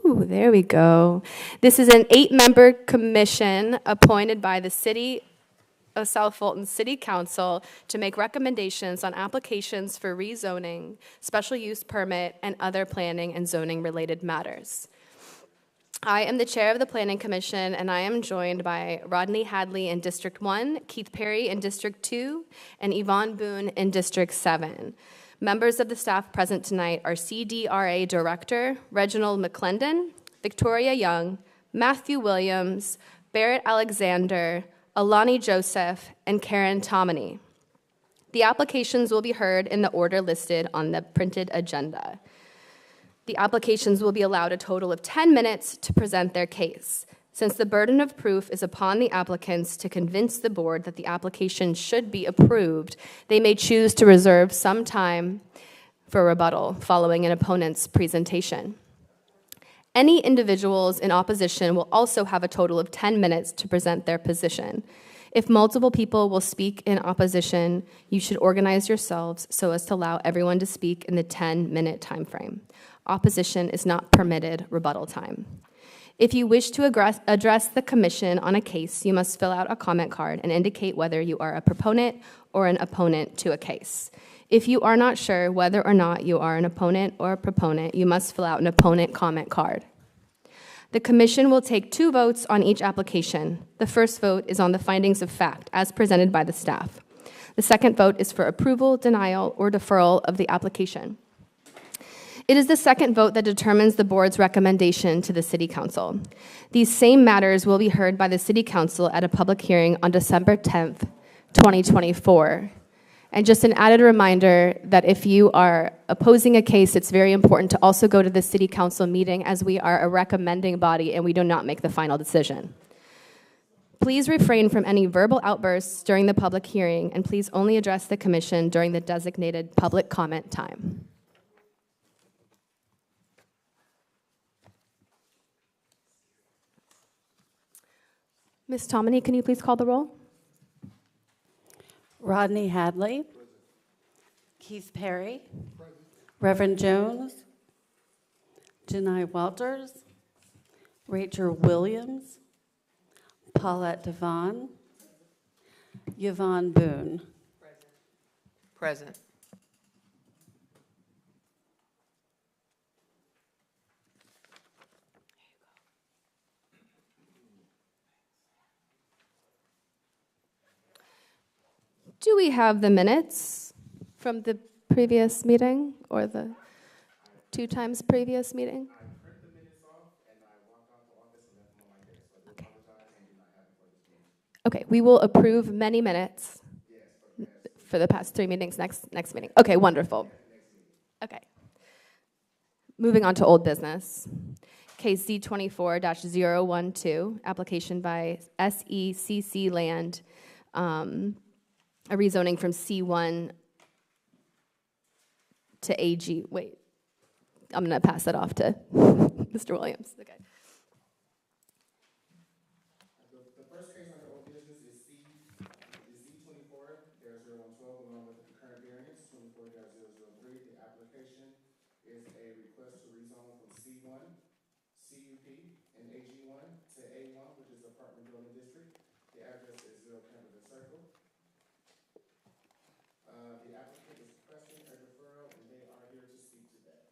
Ooh, there we go. This is an 8-member commission appointed by the City of South Fulton City Council to make recommendations on applications for rezoning, special use permit, and other planning and zoning related matters. I am the chair of the Planning Commission, and I am joined by Rodney Hadley in District 1, Keith Perry in District 2, and Yvonne Boone in District 7. Members of the staff present tonight are CDRA Director Reginald McClendon, Victoria Young, Matthew Williams, Barrett Alexander, Alani Joseph, and Karen Tomini. The applications will be heard in the order listed on the printed agenda. The applications will be allowed a total of 10 minutes to present their case. Since the burden of proof is upon the applicants to convince the board that the application should be approved, they may choose to reserve some time for rebuttal following an opponent's presentation. Any individuals in opposition will also have a total of 10 minutes to present their position. If multiple people will speak in opposition, you should organize yourselves so as to allow everyone to speak in the 10-minute time frame. Opposition is not permitted rebuttal time. If you wish to address the commission on a case, you must fill out a comment card and indicate whether you are a proponent or an opponent to a case. If you are not sure whether or not you are an opponent or a proponent, you must fill out an opponent comment card. The commission will take 2 votes on each application. The first vote is on the findings of fact, as presented by the staff. The second vote is for approval, denial, or deferral of the application. It is the second vote that determines the board's recommendation to the City Council. These same matters will be heard by the City Council at a public hearing on December 10th, 2024. And just an added reminder that if you are opposing a case, it's very important to also go to the City Council meeting, as we are a recommending body and we do not make the final decision. Please refrain from any verbal outbursts during the public hearing, and please only address the commission during the designated public comment time. Ms. Tomini, can you please call the roll? Rodney Hadley. Keith Perry. Reverend Jones. Janai Walters. Rachel Williams. Paulette Devon. Yvonne Boone. Present. Do we have the minutes from the previous meeting or the 2 times previous meeting? I printed the minutes off and I walked out the office and left them on my desk. So I do apologize and do not have it for this meeting. Okay, we will approve many minutes for the past 3 meetings next meeting. Okay, wonderful. Okay. Moving on to old business. Case Z24-012, application by SECC Land, a rezoning from C1 to AG. Wait, I'm going to pass that off to Mr. Williams. Okay. The first case under old business is Z24-012, along with the concurrent variance 24-003. The application is a request to rezone from C1, CUP, and AG1 to A1, which is apartment building district. The address is 0 Camberton Circle. The applicant is requesting a deferral, and they are here to speak to that.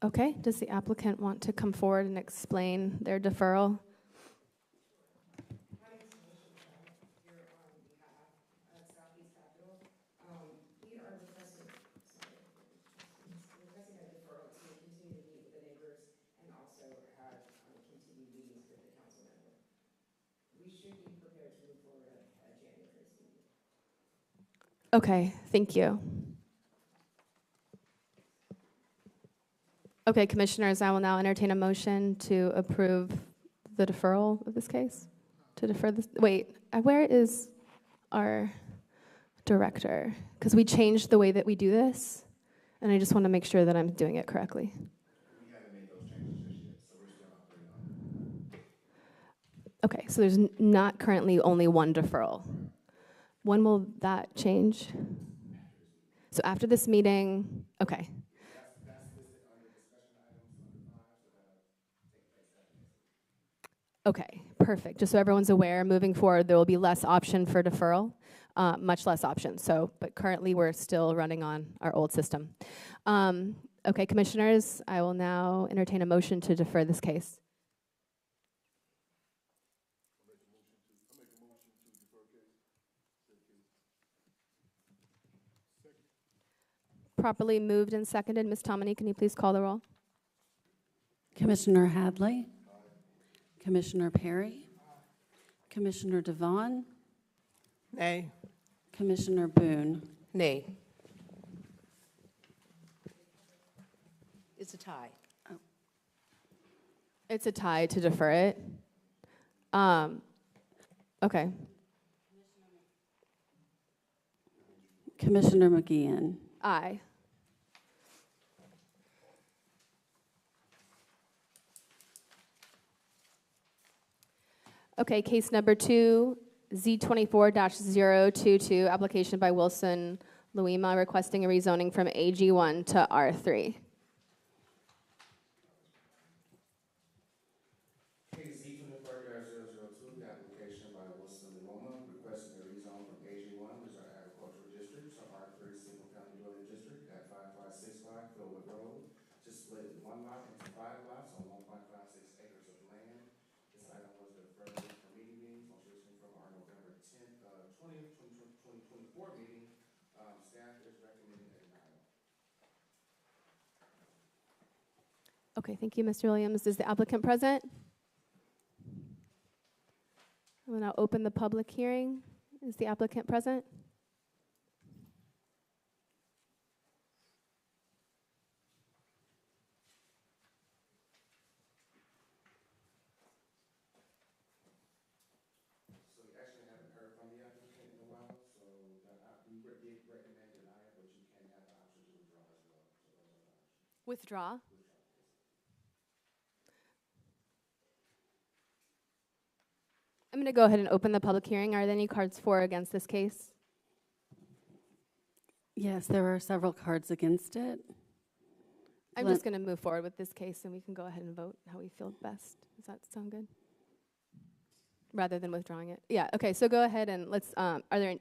Okay, does the applicant want to come forward and explain their deferral? My name is Alicia here on behalf of Southeast Capital. We are requesting a deferral to continue to meet with the neighbors and also have continued meetings with the council member. We should be prepared to move forward at January's meeting. Okay, thank you. Okay, commissioners, I will now entertain a motion to approve the deferral of this case. To defer this, wait, where is our director? Because we changed the way that we do this, and I just want to make sure that I'm doing it correctly. We haven't made those changes just yet, so we're still operating on it. Okay, so there's not currently only one deferral. When will that change? So after this meeting, okay. That's listed under discussion items under 5, so that'll take place at the next meeting. Okay, perfect. Just so everyone's aware, moving forward, there will be less option for deferral, much less option. So, but currently, we're still running on our old system. Okay, commissioners, I will now entertain a motion to defer this case. Properly moved and seconded. Ms. Tomini, can you please call the roll? Commissioner Hadley. Commissioner Perry. Commissioner Devon. Nay. Commissioner Boone. Nay. It's a tie. It's a tie to defer it. Okay. Commissioner McGeehan. Aye. Okay, case number 2, Z24-022, application by Wilson Luima requesting a rezoning from AG1 to R3. Case Z24-002, the application by Wilson Loma requesting a rezone from AG1, which is our agricultural district, to R3 single family dwelling district at 5565 Philwood Road, to split one lot into 5 lots on 1.56 acres of land. This item was deferred for meeting meetings, most recently from our November 20th, 2024 meeting. Staff is recommending a denial. Okay, thank you, Mr. Williams. Is the applicant present? I will now open the public hearing. Is the applicant present? So we actually haven't heard from the applicant in a while, so we did recommend denial, but you can have the option to withdraw as well. So those are the options. Withdraw. Withdraw, yes. I'm going to go ahead and open the public hearing. Are there any cards for or against this case? Yes, there are several cards against it. I'm just going to move forward with this case, and we can go ahead and vote how we feel best. Does that sound good? Rather than withdrawing it? Yeah, okay, so go ahead and let's,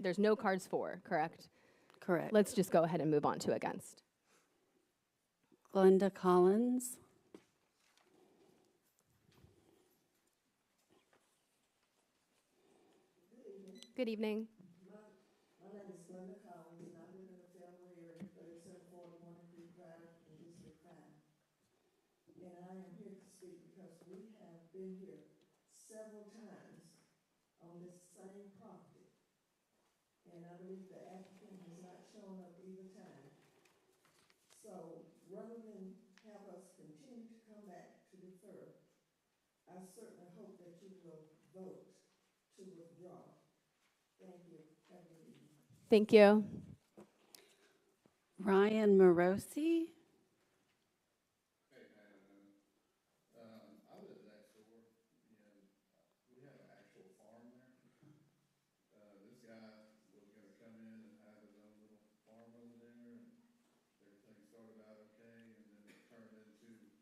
there's no cards for, correct? Correct. Let's just go ahead and move on to against. Glenda Collins. Good evening. My name is Glenda Collins, and I live in the Fairway area, 3741 Creek Drive in District 5. And I am here to speak because we have been here several times on this same property. And I believe the applicant has not shown up either time. So rather than have us continue to come back to defer, I certainly hope that you will vote to withdraw. Thank you. Have a good evening. Thank you. Ryan Morosi. Hey, man, I live next door, and we have an actual farm there. This guy was gonna come in and have his own little farm over there, and everything started out okay, and then it turned into,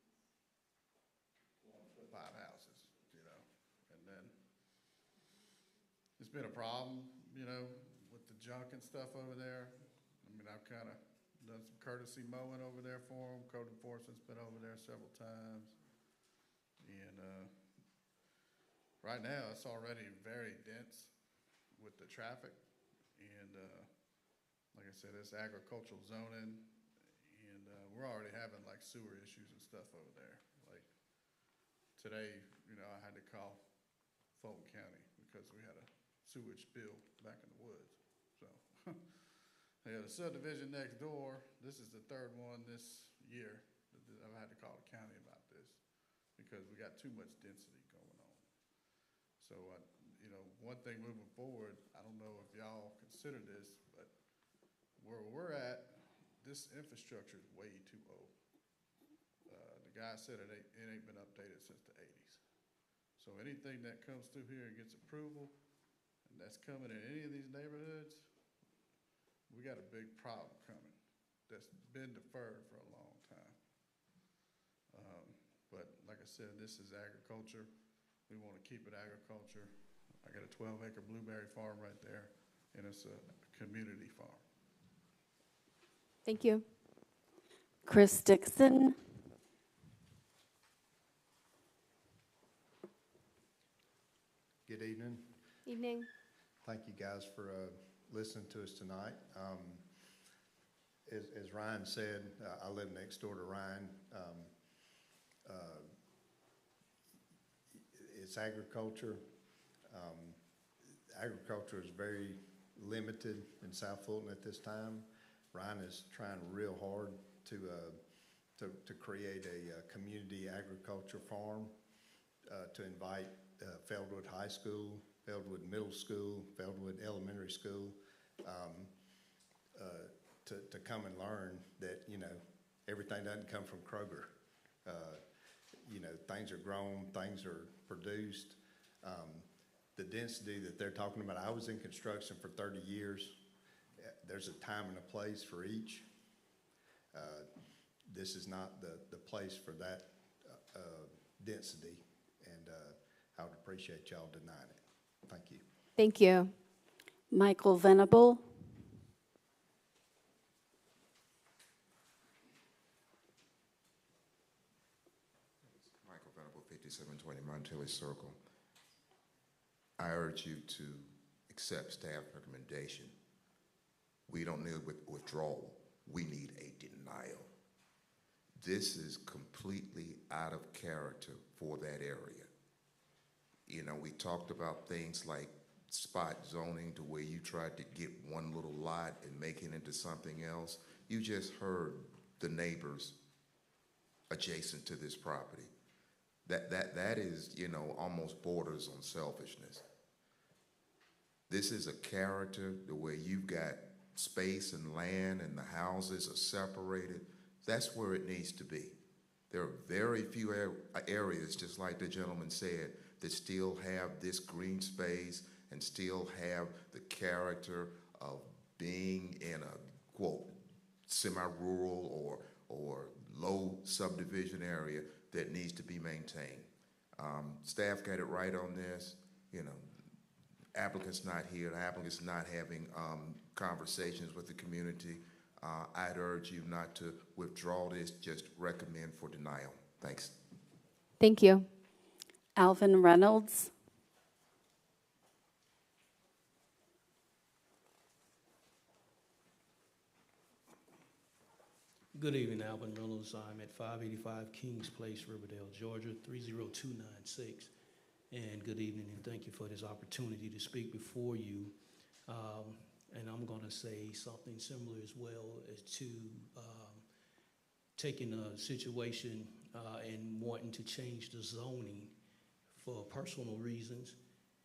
wanting to put 5 houses, you know, and then it's been a problem, you know, with the junk and stuff over there. I mean, I've kind of done some courtesy mowing over there for them. Code enforcement's been over there several times. And right now, it's already very dense with the traffic. And like I said, it's agricultural zoning. And we're already having like sewer issues and stuff over there. Like today, you know, I had to call Fulton County because we had a sewage spill back in the woods. So they had a subdivision next door. This is the 3rd one this year that I've had to call the county about this because we got too much density going on. So, you know, one thing moving forward, I don't know if y'all consider this, but where we're at, this infrastructure is way too old. The guy said it ain't been updated since the 80s. So anything that comes through here and gets approval, and that's coming in any of these neighborhoods, we got a big problem coming. that's been deferred for a long time. But like I said, this is agriculture. We want to keep it agriculture. I got a 12-acre blueberry farm right there, and it's a community farm. Thank you. Chris Dixon. Good evening. Evening. Thank you guys for listening to us tonight. As Ryan said, I live next door to Ryan. It's agriculture. Agriculture is very limited in South Fulton at this time. Ryan is trying real hard to create a community agriculture farm, to invite Feldwood High School, Feldwood Middle School, Feldwood Elementary School, to come and learn that, you know, everything doesn't come from Kroger. You know, things are grown, things are produced. The density that they're talking about, I was in construction for 30 years. There's a time and a place for each. This is not the place for that density, and I would appreciate y'all denying it. Thank you. Thank you. Michael Venable. Michael Venable, 5720 Montelli Circle. I urge you to accept staff recommendation. We don't need withdrawal. We need a denial. This is completely out of character for that area. You know, we talked about things like spot zoning, to where you tried to get one little lot and make it into something else. You just heard the neighbors adjacent to this property. That is, you know, almost borders on selfishness. This is a character the way you've got space and land and the houses are separated. That's where it needs to be. There are very few areas, just like the gentleman said, that still have this green space and still have the character of being in a, quote, semi-rural or low subdivision area that needs to be maintained. Staff got it right on this. You know, applicant's not here. The applicant's not having conversations with the community. I'd urge you not to withdraw this, just recommend for denial. Thanks. Thank you. Alvin Reynolds. Good evening, Alvin Reynolds. I'm at 585 Kings Place, Riverdale, Georgia, 30296. And good evening, and thank you for this opportunity to speak before you. And I'm going to say something similar as well as to taking a situation and wanting to change the zoning for personal reasons.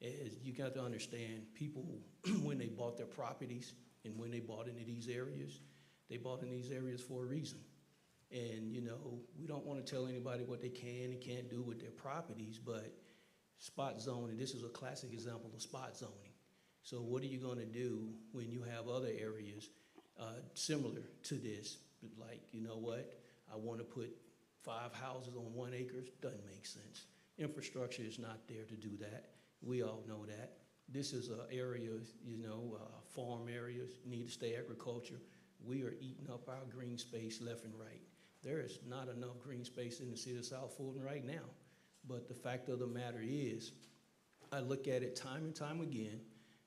As you got to understand, people, when they bought their properties and when they bought into these areas, they bought in these areas for a reason. And, you know, we don't want to tell anybody what they can and can't do with their properties, but spot zoning, this is a classic example of spot zoning. So what are you going to do when you have other areas similar to this? Like, you know what, I want to put 5 houses on 1 acre. Doesn't make sense. Infrastructure is not there to do that. We all know that. This is an area, you know, farm areas, need to stay agriculture. We are eating up our green space left and right. There is not enough green space in the city of South Fulton right now. But the fact of the matter is, I look at it time and time again,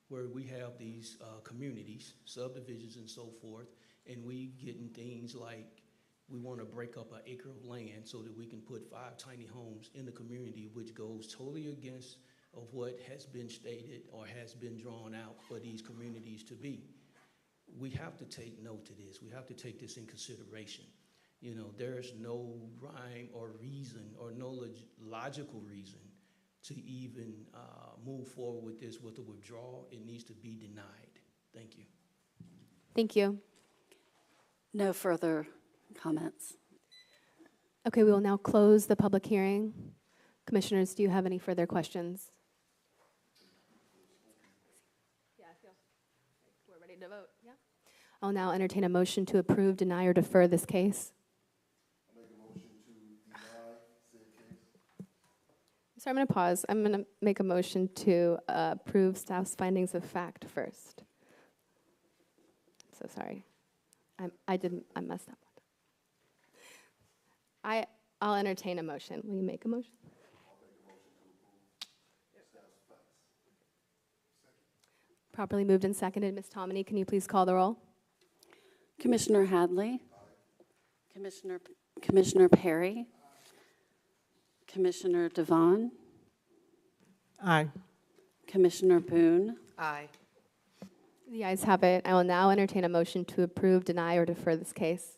where we have these communities, subdivisions and so forth, and we getting things like we want to break up an acre of land so that we can put 5 tiny homes in the community, which goes totally against of what has been stated or has been drawn out for these communities to be. We have to take note to this. We have to take this in consideration. You know, there's no rhyme or reason or no logical reason to even move forward with this with a withdrawal. It needs to be denied. Thank you. Thank you. No further comments. Okay, we will now close the public hearing. Commissioners, do you have any further questions? Yeah, I feel we're ready to vote. Yeah. I'll now entertain a motion to approve, deny, or defer this case. So I'm going to pause. I'm going to make a motion to approve staff's findings of fact first. So sorry. I messed up. I'll entertain a motion. Will you make a motion? Properly moved and seconded. Ms. Tomini, can you please call the roll? Commissioner Hadley. Commissioner Perry. Commissioner Devon. Aye. Commissioner Boone. Aye. The ayes have it. I will now entertain a motion to approve, deny, or defer this case.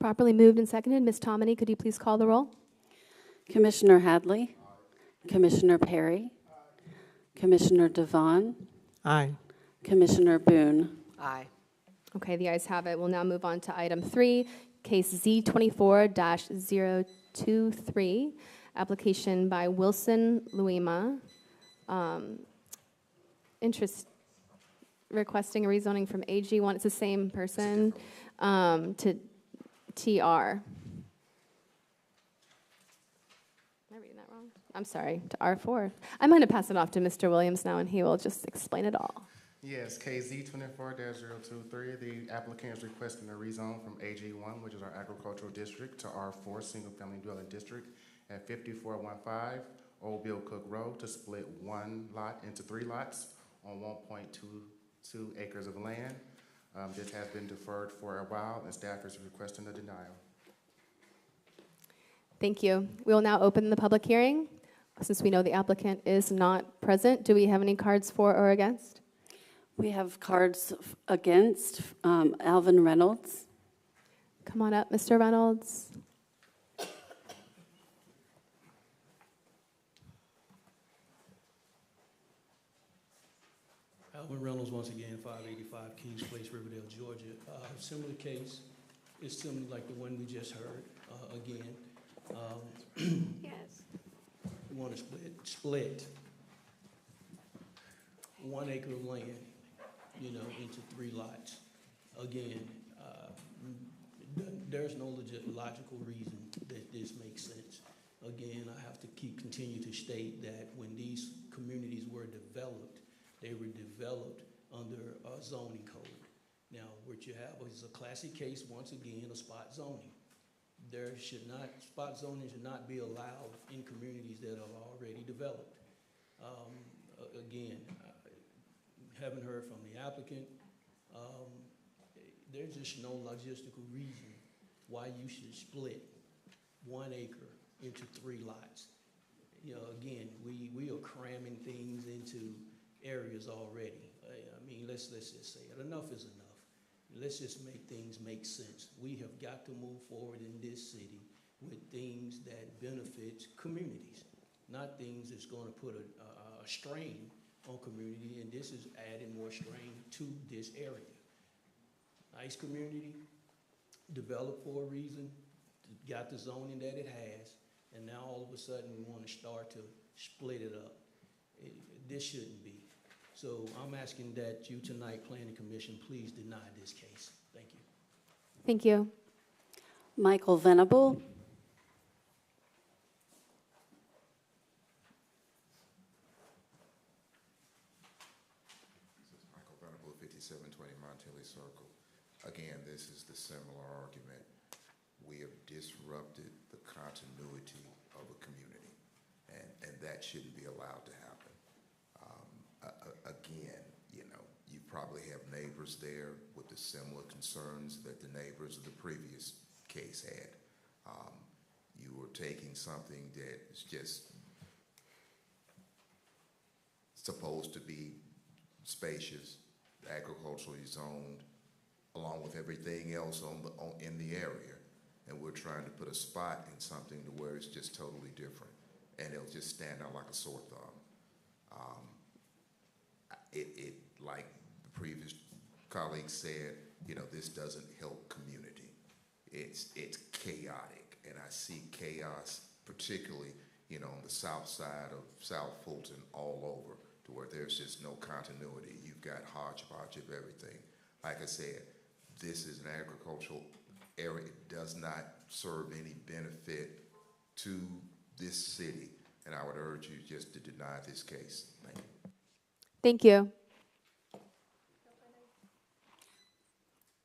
Properly moved and seconded. Ms. Tomini, could you please call the roll? Commissioner Hadley. Commissioner Perry. Commissioner Devon. Aye. Commissioner Boone. Aye. Okay, the ayes have it. We'll now move on to item 3, case Z24-023, application by Wilson Luima. Requesting a rezoning from AG1, it's the same person, to TR. Am I reading that wrong? I'm sorry, to R4. I'm going to pass it off to Mr. Williams now, and he will just explain it all. Yes, KZ 24-023, the applicant is requesting a rezone from AG1, which is our agricultural district, to R4, single-family dwelling district at 5415 Old Bill Cook Road to split one lot into 3 lots on 1.22 acres of land. This has been deferred for a while, and staff is requesting a denial. Thank you. We will now open the public hearing. Since we know the applicant is not present, do we have any cards for or against? We have cards against Alvin Reynolds. Come on up, Mr. Reynolds. Alvin Reynolds, once again, 585 Kings Place, Riverdale, Georgia. Similar case. It's similar like the one we just heard. Again, Yes. we want to split 1 acre of land, into 3 lots. Again, there's no logical reason that this makes sense. Again, I have to continue to state that when these communities were developed, they were developed under a zoning code. Now, what you have is a classic case, once again, of spot zoning. Spot zoning should not be allowed in communities that are already developed. Again, haven't heard from the applicant. There's just no logistical reason why you should split 1 acre into 3 lots. Again, we are cramming things into areas already. Let's just say it. Enough is enough. Let's just make things make sense. We have got to move forward in this city with things that benefit communities, not things that's going to put a strain on community, and this is adding more strain to this area. Nice community, developed for a reason, got the zoning that it has, and now all of a sudden we want to start to split it up. This shouldn't be. So I'm asking that you tonight, Planning Commission, please deny this case. Thank you. Thank you. Michael Venable. This is Michael Venable, 5720 Montelli Circle. Again, this is the similar argument. We have disrupted the continuity of a community, and that shouldn't be allowed to happen. Again, you probably have neighbors there with the similar concerns that the neighbors of the previous case had. You were taking something that is just supposed to be spacious, agriculturally zoned, along with everything else in the area, and we're trying to put a spot in something to where it's just totally different, and it'll just stand out like a sore thumb. Like the previous colleague said, this doesn't help community. It's chaotic, and I see chaos particularly on the south side of South Fulton all over, to where there's just no continuity. You've got hodgepodge of everything. Like I said, this is an agricultural area. It does not serve any benefit to this city, and I would urge you just to deny this case. Thank you. Thank you.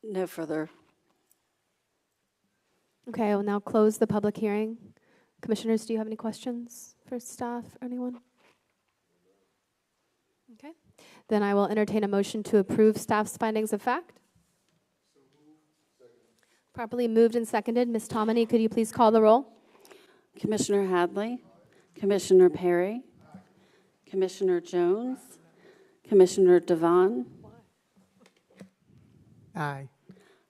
No further. Okay, I will now close the public hearing. Commissioners, do you have any questions for staff or anyone? Okay, then I will entertain a motion to approve staff's findings of fact. Properly moved and seconded. Ms. Tomini, could you please call the roll? Commissioner Hadley, Commissioner Perry, Commissioner Jones, Commissioner Devon, Aye.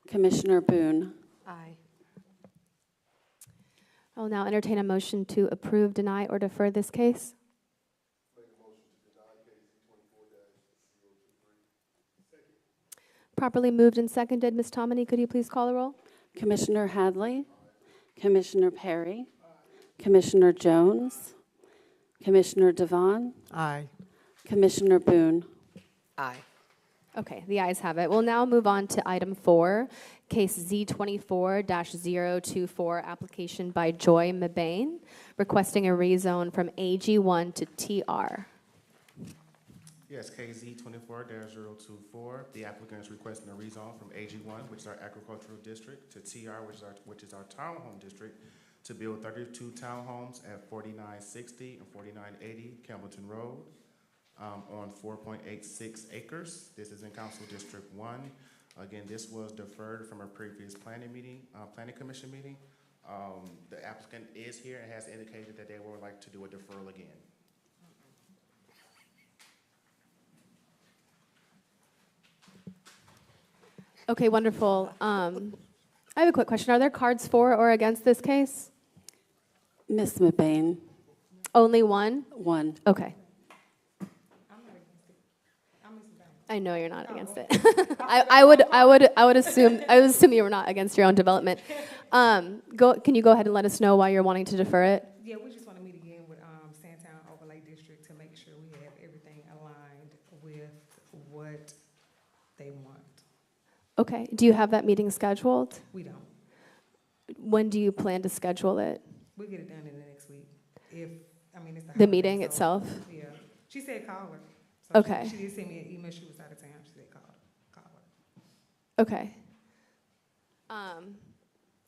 Commissioner Boone. Aye. I will now entertain a motion to approve, deny, or defer this case. Properly moved and seconded. Ms. Tomini, could you please call the roll? Commissioner Hadley, Commissioner Perry, Commissioner Jones, Commissioner Devon, Aye. Commissioner Boone. Aye. Okay, the ayes have it. We'll now move on to item 4, case Z24-024, application by Joy Mabane, requesting a rezone from AG1 to TR. Yes, KZ 24-024. The applicant is requesting a rezone from AG1, which is our agricultural district, to TR, which is our townhome district, to build 32 townhomes at 4960 and 4980 Campbellton Road on 4.86 acres. This is in Council District 1. Again, this was deferred from a previous planning commission meeting. The applicant is here and has indicated that they would like to do a deferral again. Okay, wonderful. I have a quick question. Are there cards for or against this case? Ms. Mabane, Only one? one. Okay. I'm not against it. I'm Ms. Banks. I know you're not against it. I would assume you were not against your own development. Can you go ahead and let us know why you're wanting to defer it? Yeah, we just want to meet again with Sandtown Overlay District to make sure we have everything aligned with what they want. Okay. Do you have that meeting scheduled? We don't. When do you plan to schedule it? We'll get it done in the next week. It's The holiday, meeting so, itself? Yeah. She said call her. So Okay. She did send me an email. She was out of town. She said call her. Okay.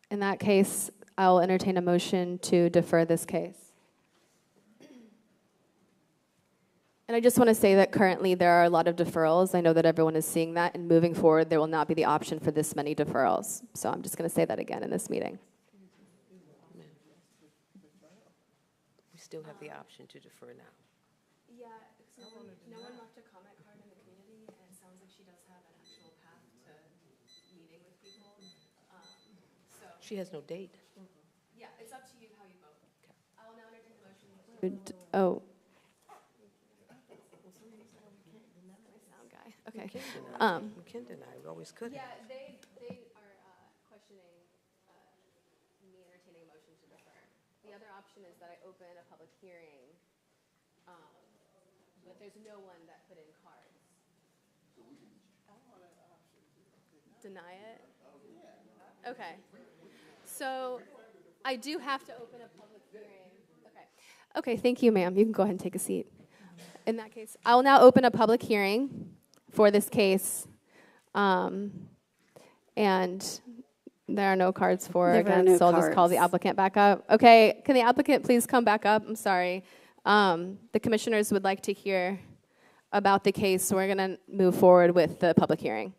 In that case, I'll entertain a motion to defer this case. And I just want to say that currently there are a lot of deferrals. I know that everyone is seeing that, and moving forward, there will not be the option for this many deferrals. So I'm just going to say that again in this meeting. We still have the option to defer now. Yeah, no one left a comment card in the community, and it sounds like she does have an actual path to meeting with people. She has no date. Yeah, it's up to you how you vote. Okay. I will now entertain a motion. Oh. My sound guy. Okay. We can deny. We always could have. Yeah, they are questioning me entertaining a motion to defer. The other option is that I open a public hearing, but there's no one that put in cards. Deny it? Okay. So I do have to open a public hearing. Okay. Okay, thank you, ma'am. You can go ahead and take a seat. In that case, I will now open a public hearing for this case. And there are no cards for or There are against, no so I'll just call the cards. applicant back up. Okay, can the applicant please come back up? I'm sorry. The commissioners would like to hear about the case, so we're going to move forward with the public hearing.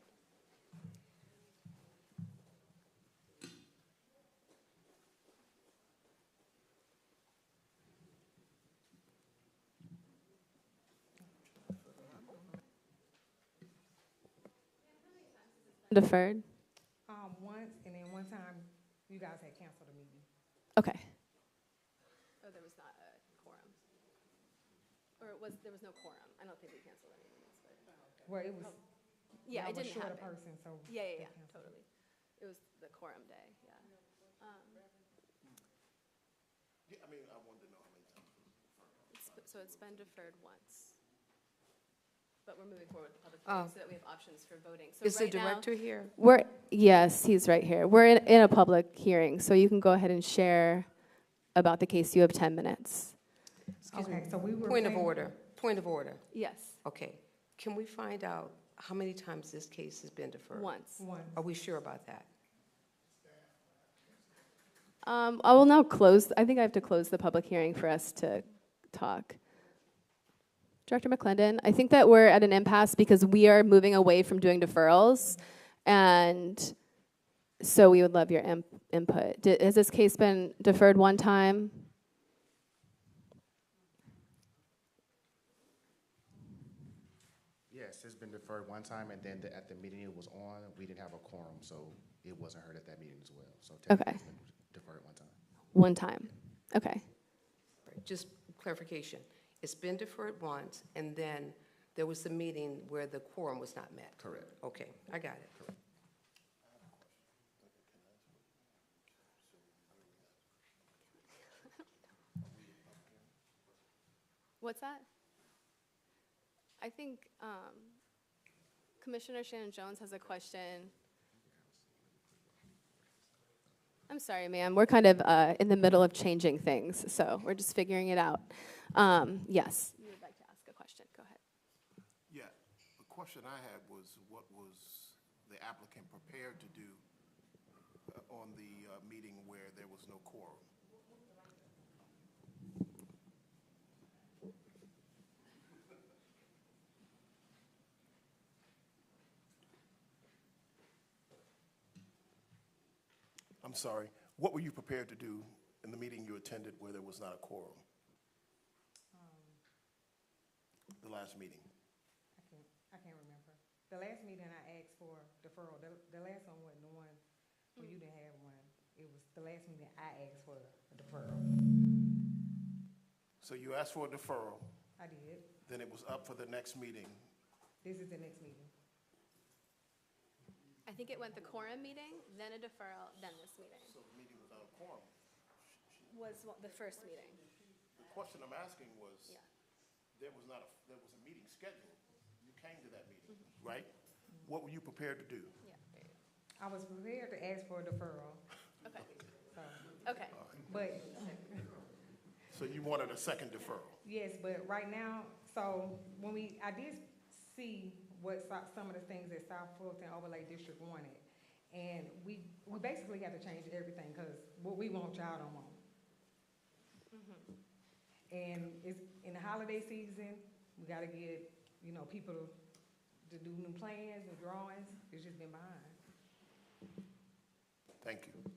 Deferred? Once, and then one time, you guys had canceled a meeting. Okay. Oh, there was not a quorum. Or there was no quorum. I don't think we canceled any meetings, but. Well, it was. Yeah, I it was didn't short happen. a person, so. Yeah, they yeah, canceled. totally. It was the quorum day, yeah. Yeah, I mean, I wanted to know how many times So it's been deferred once. But we're moving forward with the public hearing Oh. so that we have options for voting. So Is the right now, director here? yes, he's right here. We're in a public hearing, so you can go ahead and share about the case. You have 10 minutes. Excuse me. Okay, so we were Point of saying- order, point of order. Yes, Okay. Can we find out how many times this case has been deferred? once. One. Are we sure about that? I will now close, I think I have to close the public hearing for us to talk. Director McClendon, I think that we're at an impasse because we are moving away from doing deferrals, and so we would love your input. Has this case been deferred one time? Yes, it's been deferred one time, and then at the meeting it was on, we didn't have a quorum, so it wasn't heard at that meeting as well. So technically it's been deferred one time. One time, okay. Just clarification. It's been deferred once, and then there was the meeting where the quorum was not met. Correct. Okay, I got it. What's that? I think Commissioner Shannon Jones has a question. I'm sorry, ma'am. We're kind of in the middle of changing things, so we're just figuring it out. Yes. You would like to ask a question? Go ahead. Yeah, the question I had was, what was the applicant prepared to do on the meeting where there was no quorum? I'm sorry, what were you prepared to do in the meeting you attended where there was not a quorum? The last meeting? I can't remember. The last meeting I asked for deferral, the last one wasn't the one where you didn't have one. It was the last meeting I asked for a deferral. So you asked for a deferral, I did. then it was up for the next meeting. This is the next meeting. I think it went the quorum meeting, then a deferral, then this meeting. So the meeting without a quorum. Was the first meeting. The question I'm asking was, Yeah. there was a meeting scheduled. You came to that meeting, right? What were you prepared to do? Yeah, there you I was prepared to ask for a deferral, go. Okay, so, okay. but, So you wanted a second deferral? yes, but right now, so when I did see what some of the things that South Fulton Overlay District wanted, and we basically had to change everything, because what we want, y'all don't want. And it's in the holiday season, we gotta get, people to do new plans and drawings. It's just been behind. Thank you.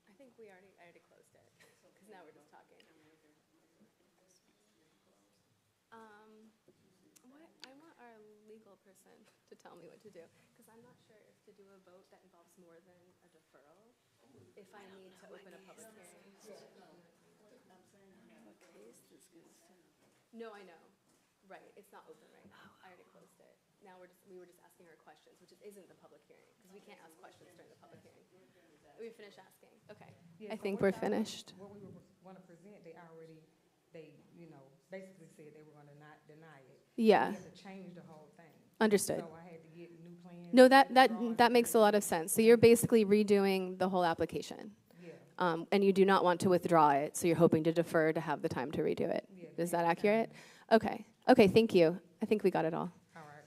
I think I already closed it, because now we're just talking. I want our legal person to tell me what to do, because I'm not sure if to do a vote that involves more than a deferral, if I need to open a public hearing. No, I know. Right, it's not open right now. I already closed it. Now we were just asking her questions, which isn't the public hearing, because we can't ask questions during the public hearing. We finished asking, okay. Yeah, I so think what we're y'all- finished. What we want to present, they basically said they were going to not deny it. Yeah, We had to change the whole thing. understood. So I had to get new plans. No, drawings. that makes a lot of sense. So you're basically redoing the whole application. Yeah, And you do not want to withdraw it, so you're hoping to defer to have the time to redo it. Yeah, Is take that your accurate? time. Okay. Okay, thank you. I think we got it all. all right.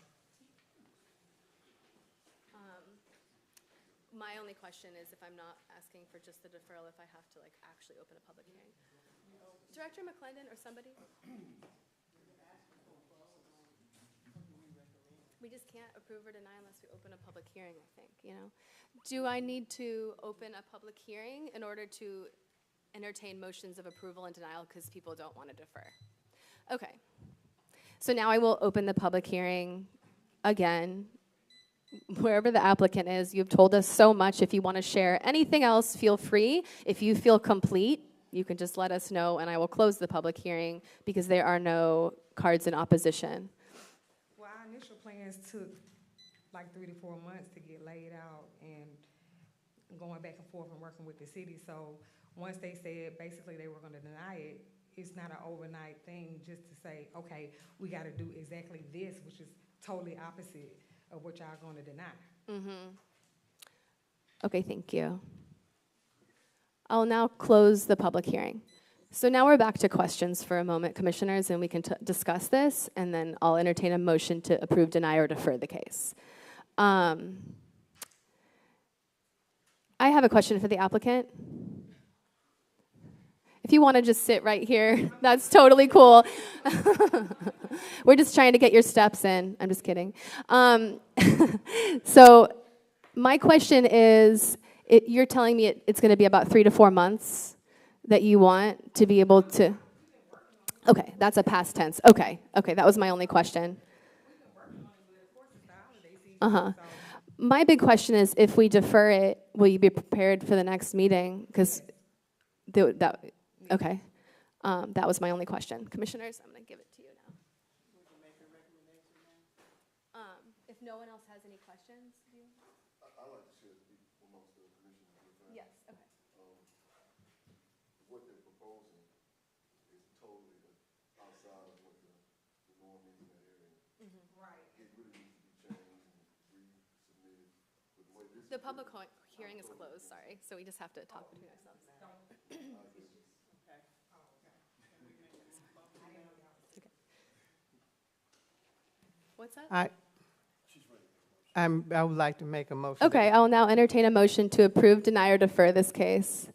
My only question is if I'm not asking for just the deferral, if I have to actually open a public hearing. Director McClendon or somebody? We just can't approve or deny unless we open a public hearing, I think, Do I need to open a public hearing in order to entertain motions of approval and denial because people don't want to defer? Okay. So now I will open the public hearing again. Wherever the applicant is, you've told us so much. If you want to share anything else, feel free. If you feel complete, you can just let us know, and I will close the public hearing because there are no cards in opposition. Well, our initial plans took like 3 to 4 months to get laid out, and going back and forth and working with the city. So once they said basically they were gonna deny it, it's not an overnight thing just to say, okay, we gotta do exactly this, which is totally opposite of what y'all gonna deny. Okay, thank you. I'll now close the public hearing. So now we're back to questions for a moment, commissioners, and we can discuss this, and then I'll entertain a motion to approve, deny, or defer the case. I have a question for the applicant. If you want to just sit right here, that's totally cool. We're just trying to get your steps in. I'm just kidding. So my question is, you're telling me it's going to be about 3 to 4 months that you want to be able to... Okay, that's a past tense. Okay, that was my only question. My big question is, if we defer it, will you be prepared for the next meeting? Because okay, that was my only question. Commissioners, I'm going to give it to you now. If no one else has any questions, do you? I'd like to share amongst the commissioners. Yes, okay. What they're proposing is totally outside of what the norm is in that area. Right. It really needs to be changed and resubmitted. But the way this The public hearing is closed, sorry, so we just have to talk between ourselves. What's that? I would like to make a motion. Okay, I'll now entertain a motion to approve, deny, or defer this case.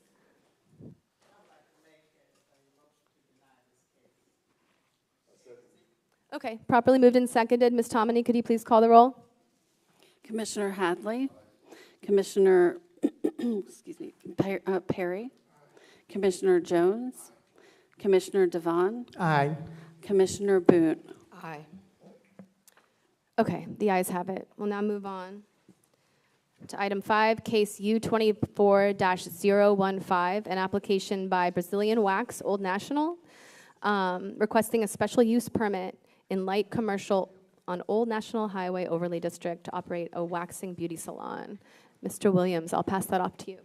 Okay, properly moved and seconded. Ms. Tomini, could you please call the roll? Commissioner Hadley, Commissioner excuse me, Perry, Commissioner Jones, Commissioner Devon, Aye. Commissioner Boone. Aye. Okay, the ayes have it. We'll now move on to item 5, case U24-015, an application by Brazilian Wax Old National, requesting a special use permit in light commercial on Old National Highway Overlay District to operate a waxing beauty salon. Mr. Williams, I'll pass that off to you.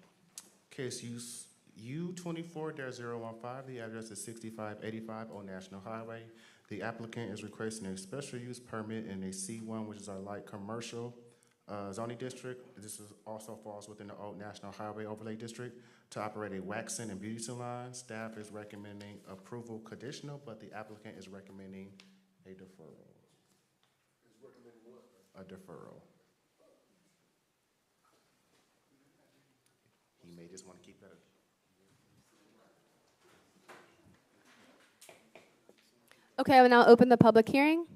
Case use U24-015, the address is 6585 Old National Highway. The applicant is requesting a special use permit in a C1, which is our light commercial zoning district. This also falls within the Old National Highway Overlay District to operate a waxing and beauty salon. Staff is recommending approval conditional, but the applicant is recommending a deferral. It's recommending what? A deferral. He may just want to keep that. Okay, I will now open the public hearing.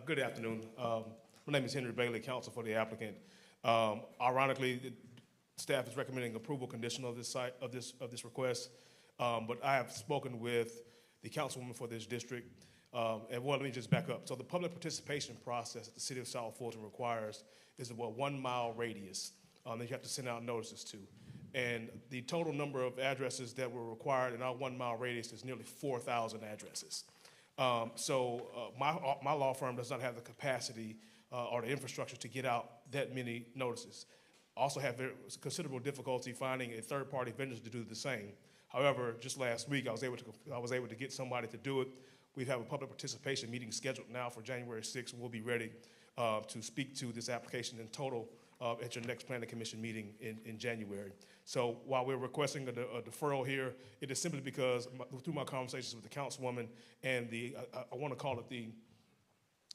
Good afternoon. My name is Henry Bailey, counsel for the applicant. Ironically, the staff is recommending approval conditional of this request, but I have spoken with the councilwoman for this district. And well, let me just back up. So the public participation process that the city of South Fulton requires is a 1 mile radius that you have to send out notices to. And the total number of addresses that were required in our 1 mile radius is nearly 4,000 addresses. So my law firm does not have the capacity or the infrastructure to get out that many notices. Also have considerable difficulty finding a third-party vendor to do the same. However, just last week I was able to get somebody to do it. We have a public participation meeting scheduled now for January 6th, and we'll be ready to speak to this application in total at your next Planning Commission meeting in January. So while we're requesting a deferral here, it is simply because through my conversations with the councilwoman and I want to call it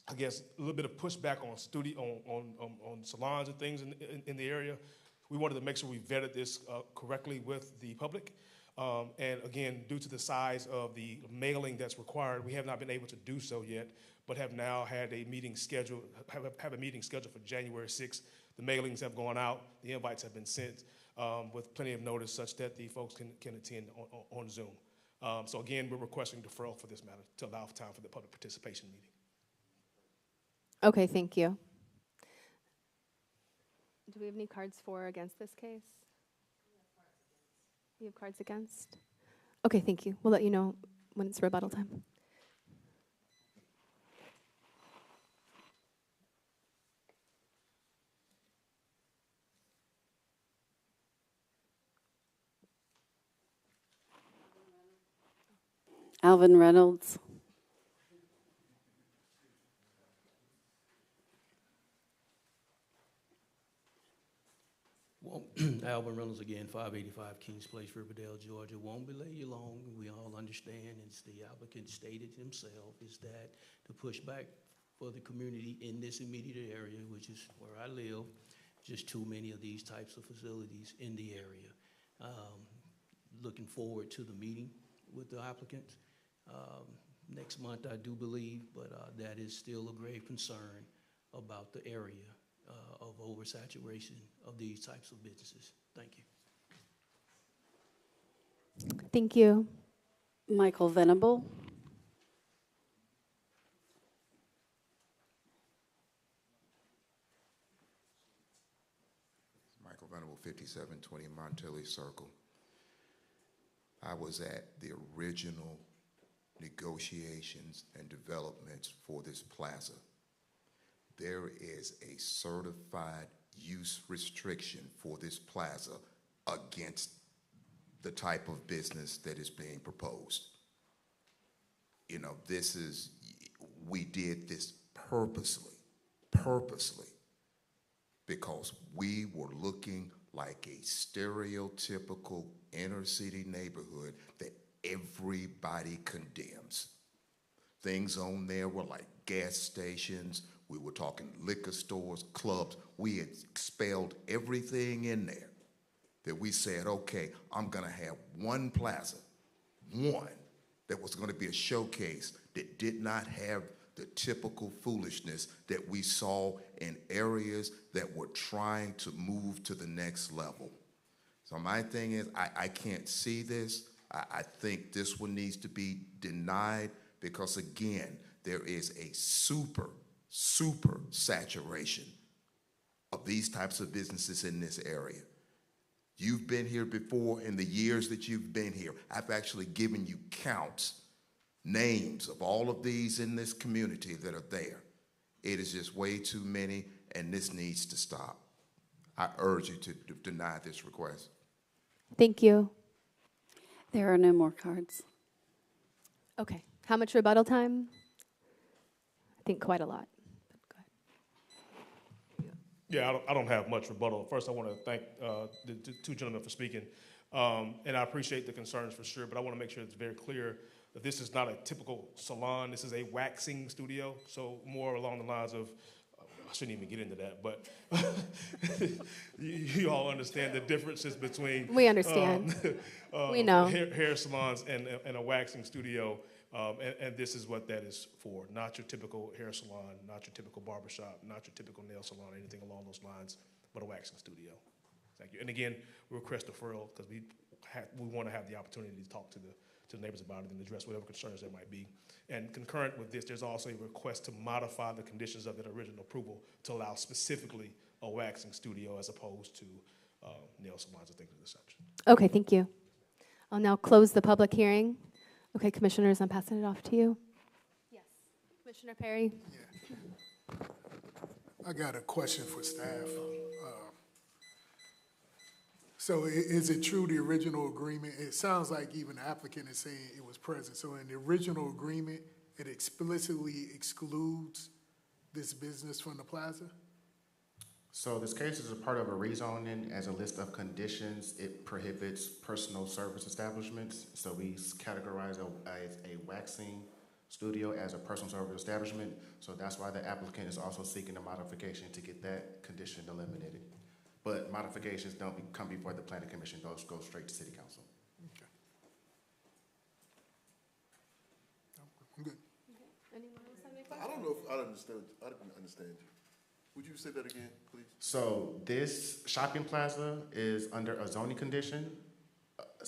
I guess, a little bit of pushback on on salons and things in the area. We wanted to make sure we vetted this correctly with the public. And again, due to the size of the mailing that's required, we have not been able to do so yet, but have now had a meeting scheduled, have a meeting scheduled for January 6th. The mailings have gone out, the invites have been sent with plenty of notice such that the folks can attend on Zoom. So again, we're requesting deferral for this matter to allow time for the public participation meeting. Okay, thank you. Do we have any cards for or against this case? You have cards against? Okay, thank you. We'll let you know when it's rebuttal time. Alvin Reynolds. Well, Alvin Reynolds again, 585 Kings Place, Riverdale, Georgia. Won't belay you long. We all understand, as the applicant stated himself, is that to push back for the community in this immediate area, which is where I live, just too many of these types of facilities in the area. Looking forward to the meeting with the applicants next month, I do believe, but that is still a grave concern about the area of oversaturation of these types of businesses. Thank you. Thank you. Michael Venable. Michael Venable, 5720 Montelli Circle. I was at the original negotiations and developments for this plaza. There is a certified use restriction for this plaza against the type of business that is being proposed. You know, we did this purposely, because we were looking like a stereotypical inner city neighborhood that everybody condemns. Things on there were like gas stations, we were talking liquor stores, clubs. We had expelled everything in there that we said, okay, I'm gonna have one plaza, one, that was gonna be a showcase that did not have the typical foolishness that we saw in areas that were trying to move to the next level. So my thing is, I can't see this. I think this one needs to be denied because, again, there is a super saturation of these types of businesses in this area. You've been here before. In the years that you've been here, I've actually given you counts, names of all of these in this community that are there. It is just way too many, and this needs to stop. I urge you to deny this request. Thank you. There are no more cards. Okay. How much rebuttal time? I think quite a lot. Go ahead. Yeah, I don't have much rebuttal. First, I want to thank the two gentlemen for speaking. And I appreciate the concerns for sure, but I want to make sure it's very clear that this is not a typical salon. This is a waxing studio, so more along the lines of, I shouldn't even get into that, but you all understand the differences between... We understand. We know. Hair salons and a waxing studio, and this is what that is for. Not your typical hair salon, not your typical barbershop, not your typical nail salon, anything along those lines, but a waxing studio. Thank you. And again, we request deferral because we want to have the opportunity to talk to the neighbors about it and address whatever concerns there might be. And concurrent with this, there's also a request to modify the conditions of that original approval to allow specifically a waxing studio as opposed to nail salons and things of this such. Okay, thank you. I'll now close the public hearing. Okay, commissioners, I'm passing it off to you. Yes. Commissioner Perry? Yeah. I got a question for staff. So is it true the original agreement, it sounds like even the applicant is saying it was present. So in the original agreement, it explicitly excludes this business from the plaza? So this case is a part of a rezoning. As a list of conditions, it prohibits personal service establishments. So we categorize a waxing studio as a personal service establishment. So that's why the applicant is also seeking a modification to get that condition eliminated. But modifications don't come before the planning commission, those go straight to city council. Okay. I'm good. Anyone else have any questions? I don't know if I didn't understand you. Would you say that again, please? So this shopping plaza is under a zoning condition.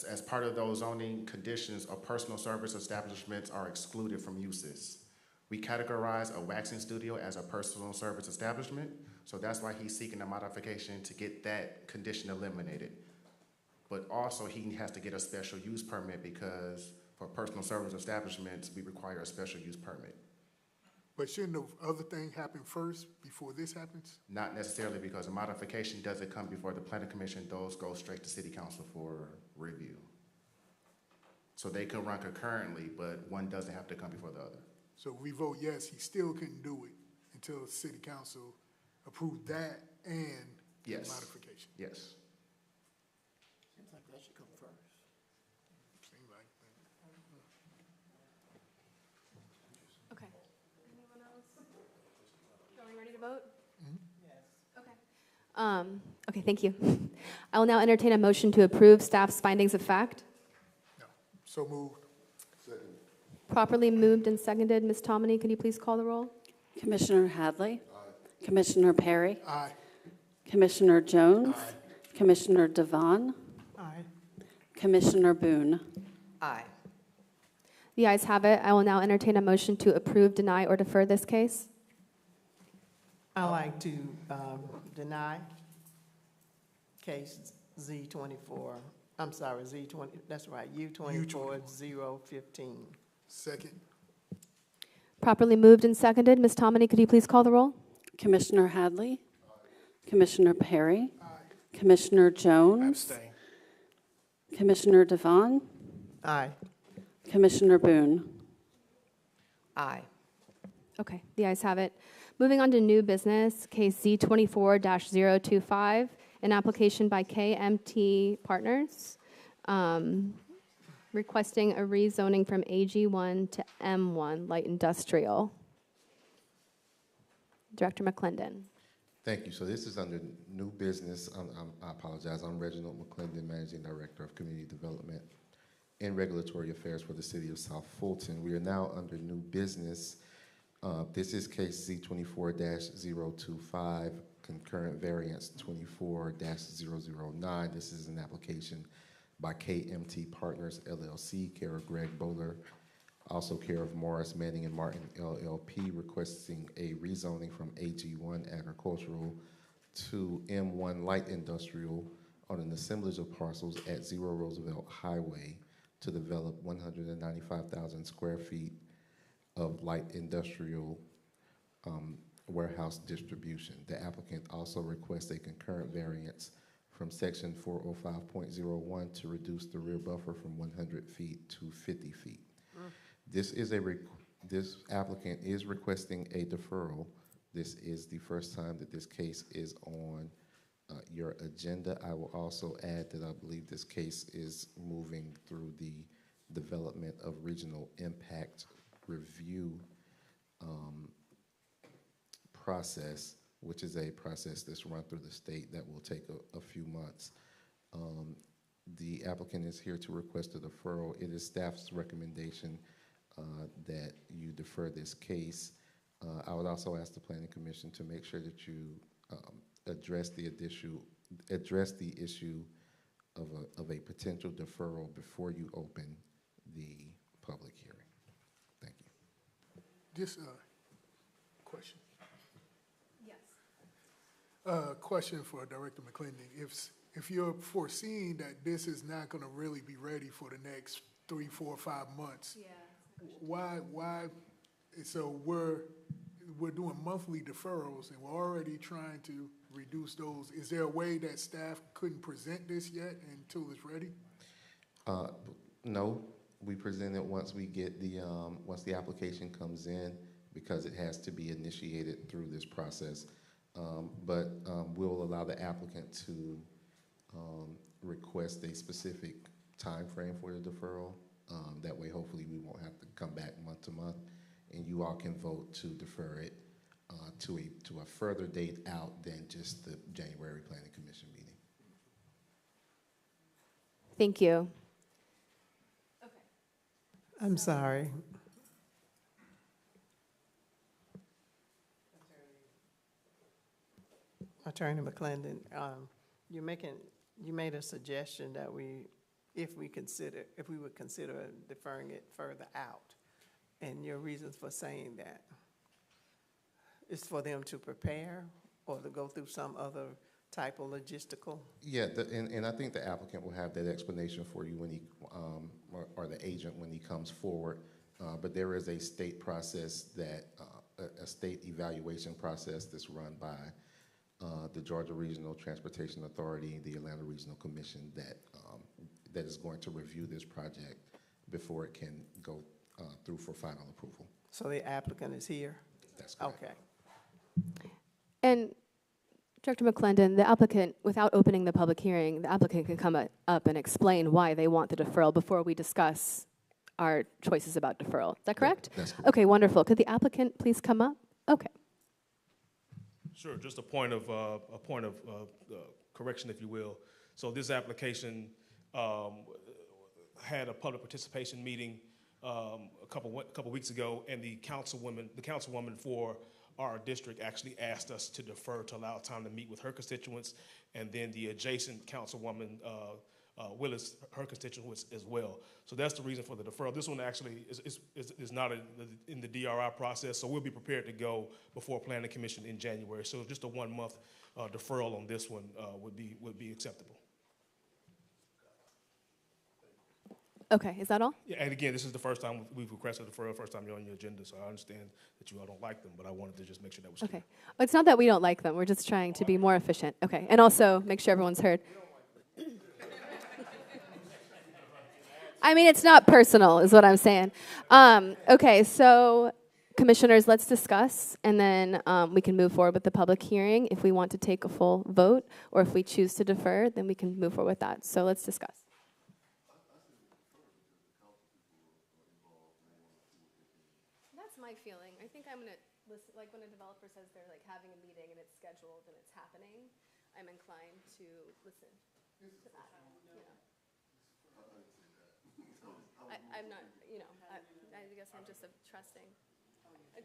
As part of those zoning conditions, personal service establishments are excluded from uses. We categorize a waxing studio as a personal service establishment, so that's why he's seeking a modification to get that condition eliminated. But also he has to get a special use permit because for personal service establishments, we require a special use permit. But shouldn't the other thing happen first before this happens? Not necessarily, because a modification doesn't come before the planning commission, those go straight to city council for review. So they could run concurrently, but one doesn't have to come before the other. So if we vote yes, he still couldn't do it until the city council approved that and the Yes. modification. Yes. Seems like that should come first. Seems like, Okay. Anyone else? Are we ready to vote? Okay, thank you. I will now entertain a motion to approve staff's findings of fact. so moved. Second. Properly moved and seconded. Ms. Tomini, could you please call the roll? Commissioner Hadley. Commissioner Perry. Aye. Commissioner Jones. Commissioner Devon. Aye. Commissioner Boone. Aye. The ayes have it. I will now entertain a motion to approve, deny, or defer this case. I like to deny case Z24, I'm sorry, Z20, that's right, U24-015. Second. Properly moved and seconded. Ms. Tomini, could you please call the roll? Commissioner Hadley. Commissioner Perry. Commissioner Jones. Abstain. Commissioner Devon. Aye. Commissioner Boone. Aye. Okay, the ayes have it. Moving on to new business, case Z24-025, an application by KMT Partners requesting a rezoning from AG1 to M1 light industrial. Director McClendon. Thank you. So this is under new business. I apologize. I'm Reginald McClendon, Managing Director of Community Development and Regulatory Affairs for the City of South Fulton. We are now under new business. This is case Z24-025, concurrent variance 24-009. This is an application by KMT Partners LLC, care of Greg Bowler, also care of Morris, Manning, and Martin LLP, requesting a rezoning from AG1 agricultural to M1 light industrial on an assemblage of parcels at 0 Roosevelt Highway to develop 195,000 square feet of light industrial warehouse distribution. The applicant also requests a concurrent variance from section 405.01 to reduce the rear buffer from 100 feet to 50 feet. This applicant is requesting a deferral. This is the first time that this case is on your agenda. I will also add that I believe this case is moving through the development of regional impact review process, which is a process that's run through the state that will take a few months. The applicant is here to request a deferral. It is staff's recommendation that you defer this case. I would also ask the Planning Commission to make sure that you address the issue of a potential deferral before you open the public hearing. Thank you. Just a question. Yes. Question for Director McClendon. If you're foreseeing that this is not going to really be ready for the next 3, 4, 5 months, why? So we're doing monthly deferrals, and we're already trying to reduce those. Is there a way that staff couldn't present this yet until it's ready? No, we present it once we get once the application comes in, because it has to be initiated through this process. But we'll allow the applicant to request a specific time frame for the deferral. That way, hopefully, we won't have to come back month to month, and you all can vote to defer it to a further date out than just the January Planning Commission meeting. Thank you. I'm sorry. Attorney McClendon, you made a suggestion that if we would consider deferring it further out, and your reasons for saying that is for them to prepare or to go through some other type of logistical? Yeah, and I think the applicant will have that explanation for you when he, or the agent when he comes forward. But there is a state process a state evaluation process that's run by the Georgia Regional Transportation Authority, the Atlanta Regional Commission that is going to review this project before it can go through for final approval. So the applicant is here? That's correct. Okay. And Director McClendon, the applicant, without opening the public hearing, the applicant can come up and explain why they want the deferral before we discuss our choices about deferral. Is that correct? That's correct. Okay, wonderful. Could the applicant please come up? Okay. Sure, just a point of correction, if you will. So this application had a public participation meeting a couple weeks ago, and the councilwoman for our district actually asked us to defer to allow time to meet with her constituents, and then the adjacent councilwoman, Willis, her constituents as well. So that's the reason for the deferral. This one actually is not in the DRI process, so we'll be prepared to go before Planning Commission in January. So just a 1 month deferral on this one would be acceptable. Okay, is that all? Yeah, and again, this is the first time we've requested a deferral, first time you're on your agenda, so I understand that you all don't like them, but I wanted to just make sure that was clear. Okay. It's not that we don't like them. We're just trying to be more efficient. Okay. And also make sure everyone's heard. I mean, it's not personal, is what I'm saying. Okay, so commissioners, let's discuss, and then we can move forward with the public hearing. If we want to take a full vote, or if we choose to defer, then we can move forward with that. So let's discuss. That's my feeling. I think I'm gonna listen, like when a developer says they're like having a meeting and it's scheduled and it's happening, I'm inclined to listen to that, you know. I'm not, you know, I guess I'm just trusting. I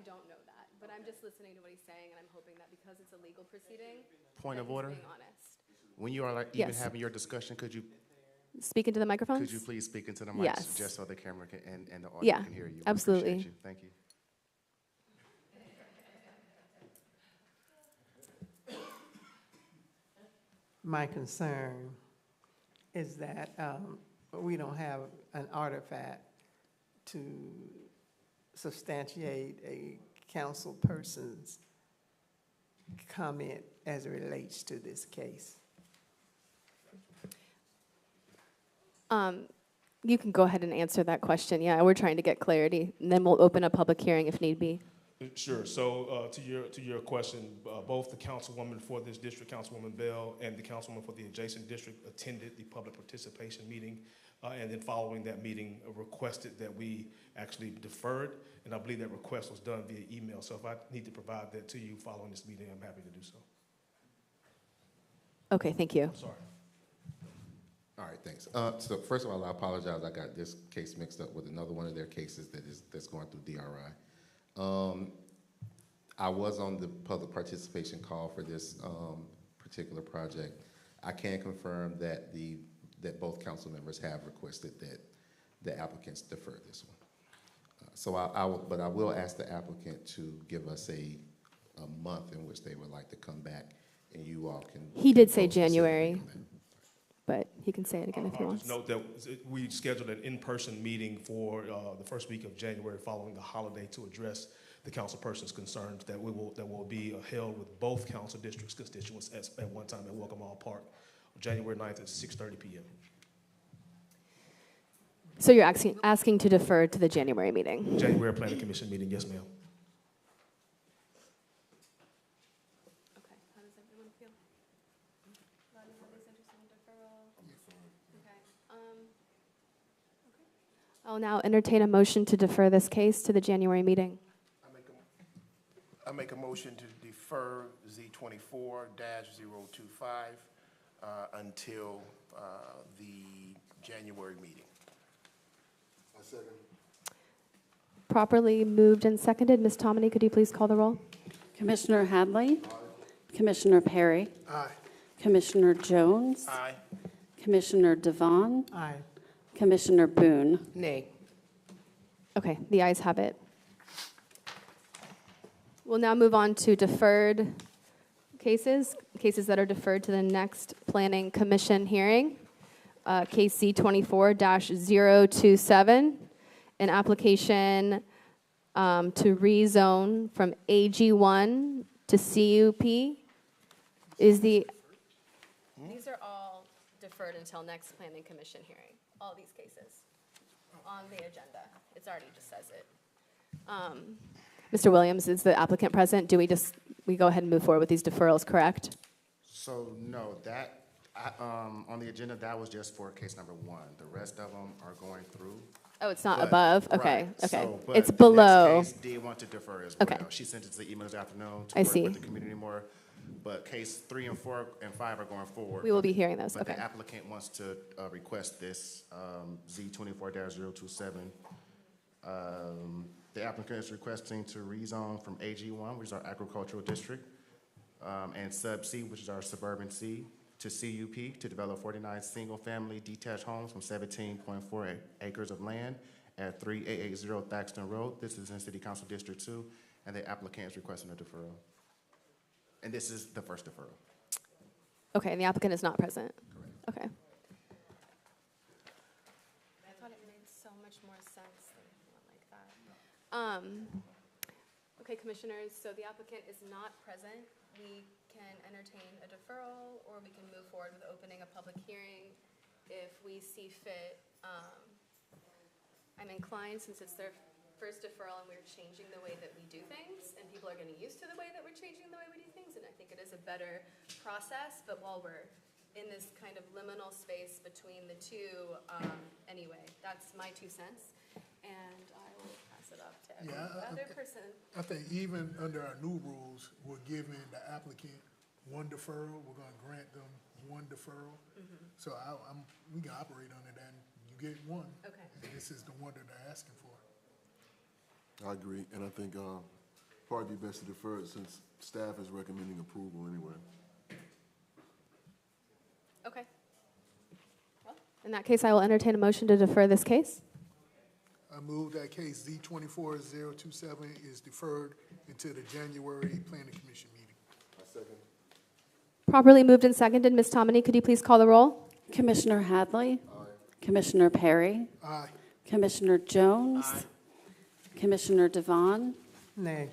don't know that, but I'm just listening to what he's saying, and I'm hoping that because it's a legal proceeding, Point that of he's order. being honest. When you are like even Yes. having your discussion, could you Speak into the microphones? please speak into the mics Yes. just so the camera can, and the audience Yeah, can hear you? We absolutely. appreciate you. Thank you. My concern is that we don't have an artifact to substantiate a council person's comment as it relates to this case. You can go ahead and answer that question. Yeah, we're trying to get clarity, and then we'll open a public hearing if need be. Sure. So to your question, both the councilwoman for this district, Councilwoman Bell, and the councilwoman for the adjacent district attended the public participation meeting, and then following that meeting, requested that we actually deferred, and I believe that request was done via email. So if I need to provide that to you following this meeting, I'm happy to do so. Okay, thank you. Sorry. All right, thanks. So first of all, I apologize. I got this case mixed up with another one of their cases that's going through DRI. I was on the public participation call for this particular project. I can confirm that that both council members have requested that the applicants defer this one. But I will ask the applicant to give us a month in which they would like to come back, and you all can. He did say vote specifically January, on that. but he can say it again if he I'll wants. just note that we scheduled an in-person meeting for the first week of January following the holiday to address the council person's concerns that will be held with both council districts' constituents at one time at Welcome Hall Park, on January 9th at 6:30 p.m. So you're asking to defer to the January meeting? January Planning Commission meeting, yes, ma'am. Okay, how does everyone feel? Everybody's interested in deferral? Okay. I'll now entertain a motion to defer this case to the January meeting. I make a motion to defer Z24-025 until the January meeting. I second. Properly moved and seconded. Ms. Tomini, could you please call the roll? Commissioner Hadley. Commissioner Perry. Aye. Commissioner Jones. Aye. Commissioner Devon. Aye. Commissioner Boone. Nay. Okay, the ayes have it. We'll now move on to deferred cases that are deferred to the next Planning Commission hearing. Case C24-027, an application to rezone from AG1 to CUP. These are all deferred until next planning commission hearing, all these cases on the agenda. It's already just says it. Mr. Williams, is the applicant present? Do we go ahead and move forward with these deferrals, correct? So, no, on the agenda, that was just for case number 1. The rest of them are going through. Oh, it's not But- above? Okay, right, okay. so, but It's the below. next case did want to defer as well. Okay. She sent it to the email this afternoon I to work see. with the community more. But case 3 and 4 and 5 are going forward. We will be hearing those, But okay. the applicant wants to request this Z24-027. The applicant is requesting to rezone from AG1, which is our agricultural district, and Sub C, which is our suburban C, to CUP to develop 49 single-family detached homes from 17.4 acres of land at 3880 Thaxton Road. This is in City Council District 2, and the applicant is requesting a deferral. And this is the first deferral. Okay, and the applicant is not present? Correct. Okay. I thought it made so much more sense than one like that. Okay, commissioners, so the applicant is not present. We can entertain a deferral, or we can move forward with opening a public hearing if we see fit. I'm inclined, since it's their first deferral and we're changing the way that we do things, and people are getting used to the way that we're changing the way we do things, and I think it is a better process, but while we're in this kind of liminal space between the two, anyway, that's my 2 cents, and I will pass it up to every other person. I think even under our new rules, we're giving the applicant one deferral. We're gonna grant them one deferral. So we can operate under that, and you get one. Okay. And this is the one that they're asking for. I agree, and I think probably be best to defer it since staff is recommending approval anyway. Okay. Well, in that case, I will entertain a motion to defer this case. I move that case Z24-027 is deferred until the January Planning Commission meeting. I second. Properly moved and seconded. Ms. Tomini, could you please call the roll? Commissioner Hadley. Commissioner Perry. Aye. Commissioner Jones. Commissioner Devon. Nay.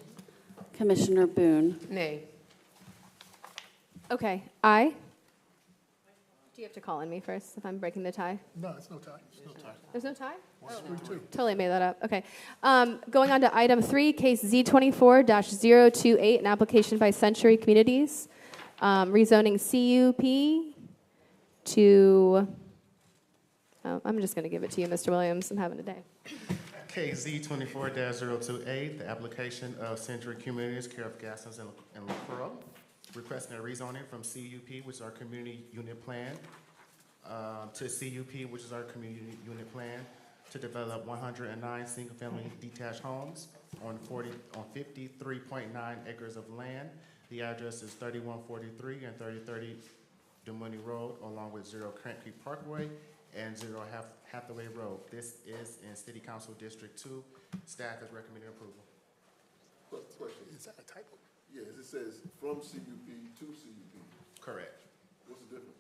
Commissioner Boone. Nay. Okay, aye. Do you have to call on me first if I'm breaking the tie? No, it's no tie. It's no tie. There's no tie? Oh, 3-2. totally made that up. Okay. Going on to item 3, case Z24-028, an application by Century Communities, rezoning CUP to, I'm just going to give it to you, Mr. Williams. I'm having a day. Case Z24-028, the application of Century Communities, care of Gaskins and LaCroix, requesting a rezoning from CUP, which is our community unit plan, to CUP, which is our community unit plan, to develop 109 single-family detached homes on 53.9 acres of land. The address is 3143 and 3030 Demoney Road, along with 0 Crant Creek Parkway and 0 Hathaway Road. This is in City Council District 2. Staff is recommending approval. Question. Is that a typo? Yes, it says from CUP to CUP. Correct. What's the difference?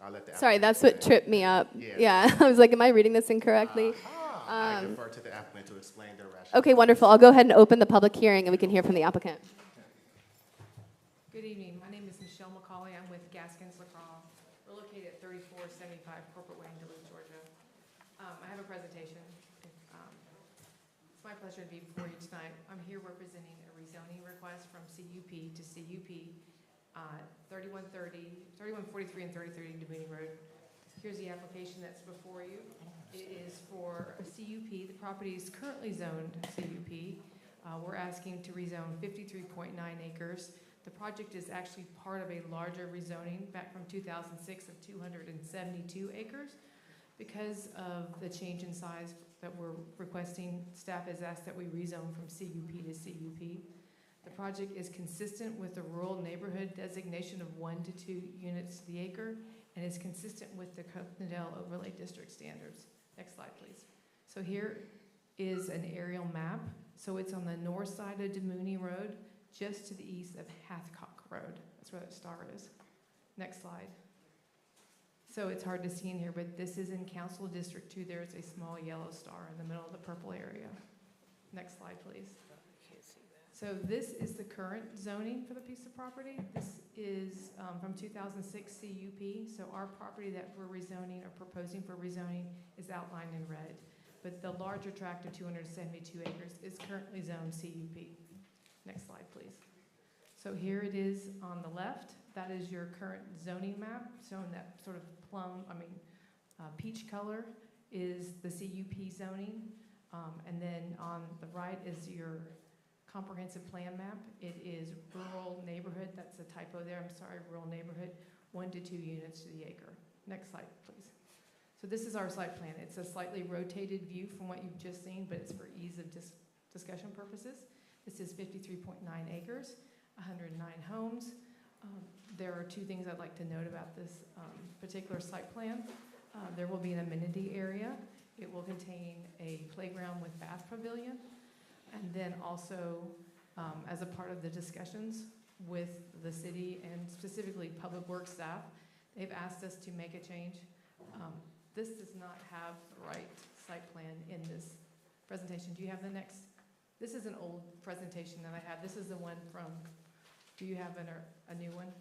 I'll let the Sorry, applicant that's what explain. tripped me up. Yeah. Yeah, I was like, am I reading this incorrectly? I defer to the applicant to explain their rationale. Okay, wonderful. I'll go ahead and open the public hearing, and we can hear from the applicant. Good evening. My name is Michelle McCauley. I'm with Gaskins LaCroix. We're located at 3475 Corporate Way in Duluth, Georgia. I have a presentation. It's my pleasure to be before you tonight. I'm here representing a rezoning request from CUP to CUP, 3143 and 3030 Demoney Road. Here's the application that's before you. It is for a CUP. The property is currently zoned CUP. We're asking to rezone 53.9 acres. The project is actually part of a larger rezoning back from 2006 of 272 acres. Because of the change in size that we're requesting, staff has asked that we rezone from CUP to CUP. The project is consistent with the rural neighborhood designation of 1 to 2 units to the acre, and is consistent with the Copenhagen Overlay District standards. Next slide, please. So here is an aerial map. So it's on the north side of Demoney Road, just to the east of Hathcock Road. That's where that star is. Next slide. So it's hard to see in here, but this is in Council District 2. There's a small yellow star in the middle of the purple area. Next slide, please. So this is the current zoning for the piece of property. This is from 2006 CUP. So our property that we're rezoning or proposing for rezoning is outlined in red. But the larger tract of 272 acres is currently zoned CUP. Next slide, please. So here it is on the left. That is your current zoning map, showing that sort of peach color is the CUP zoning. And then on the right is your comprehensive plan map. It is rural neighborhood. That's a typo there. I'm sorry, rural neighborhood, 1 to 2 units to the acre. Next slide, please. So this is our site plan. It's a slightly rotated view from what you've just seen, but it's for ease of discussion purposes. This is 53.9 acres, 109 homes. There are 2 things I'd like to note about this particular site plan. There will be an amenity area. It will contain a playground with bath pavilion. And then also, as a part of the discussions with the city and specifically Public Works staff, they've asked us to make a change. This does not have the right site plan in this presentation. Do you have the next? This is an old presentation that I have. This is the one from, do you have a new one?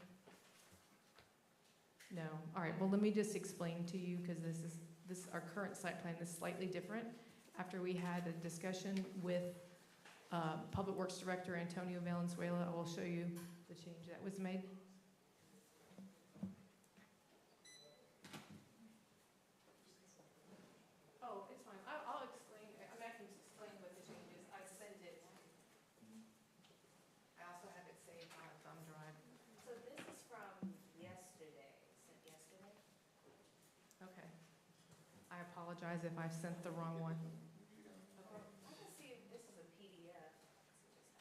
No. All right, well, let me just explain to you, because our current site plan is slightly different. After we had a discussion with Public Works Director Antonio Valenzuela, I will show you the change that was made. Oh, it's fine. I'll explain. I mean, I can explain what the change is. I sent it. I also have it saved on a thumb drive. So this is from yesterday, sent yesterday? Okay. I apologize if I sent the wrong one. I can see if this is a PDF.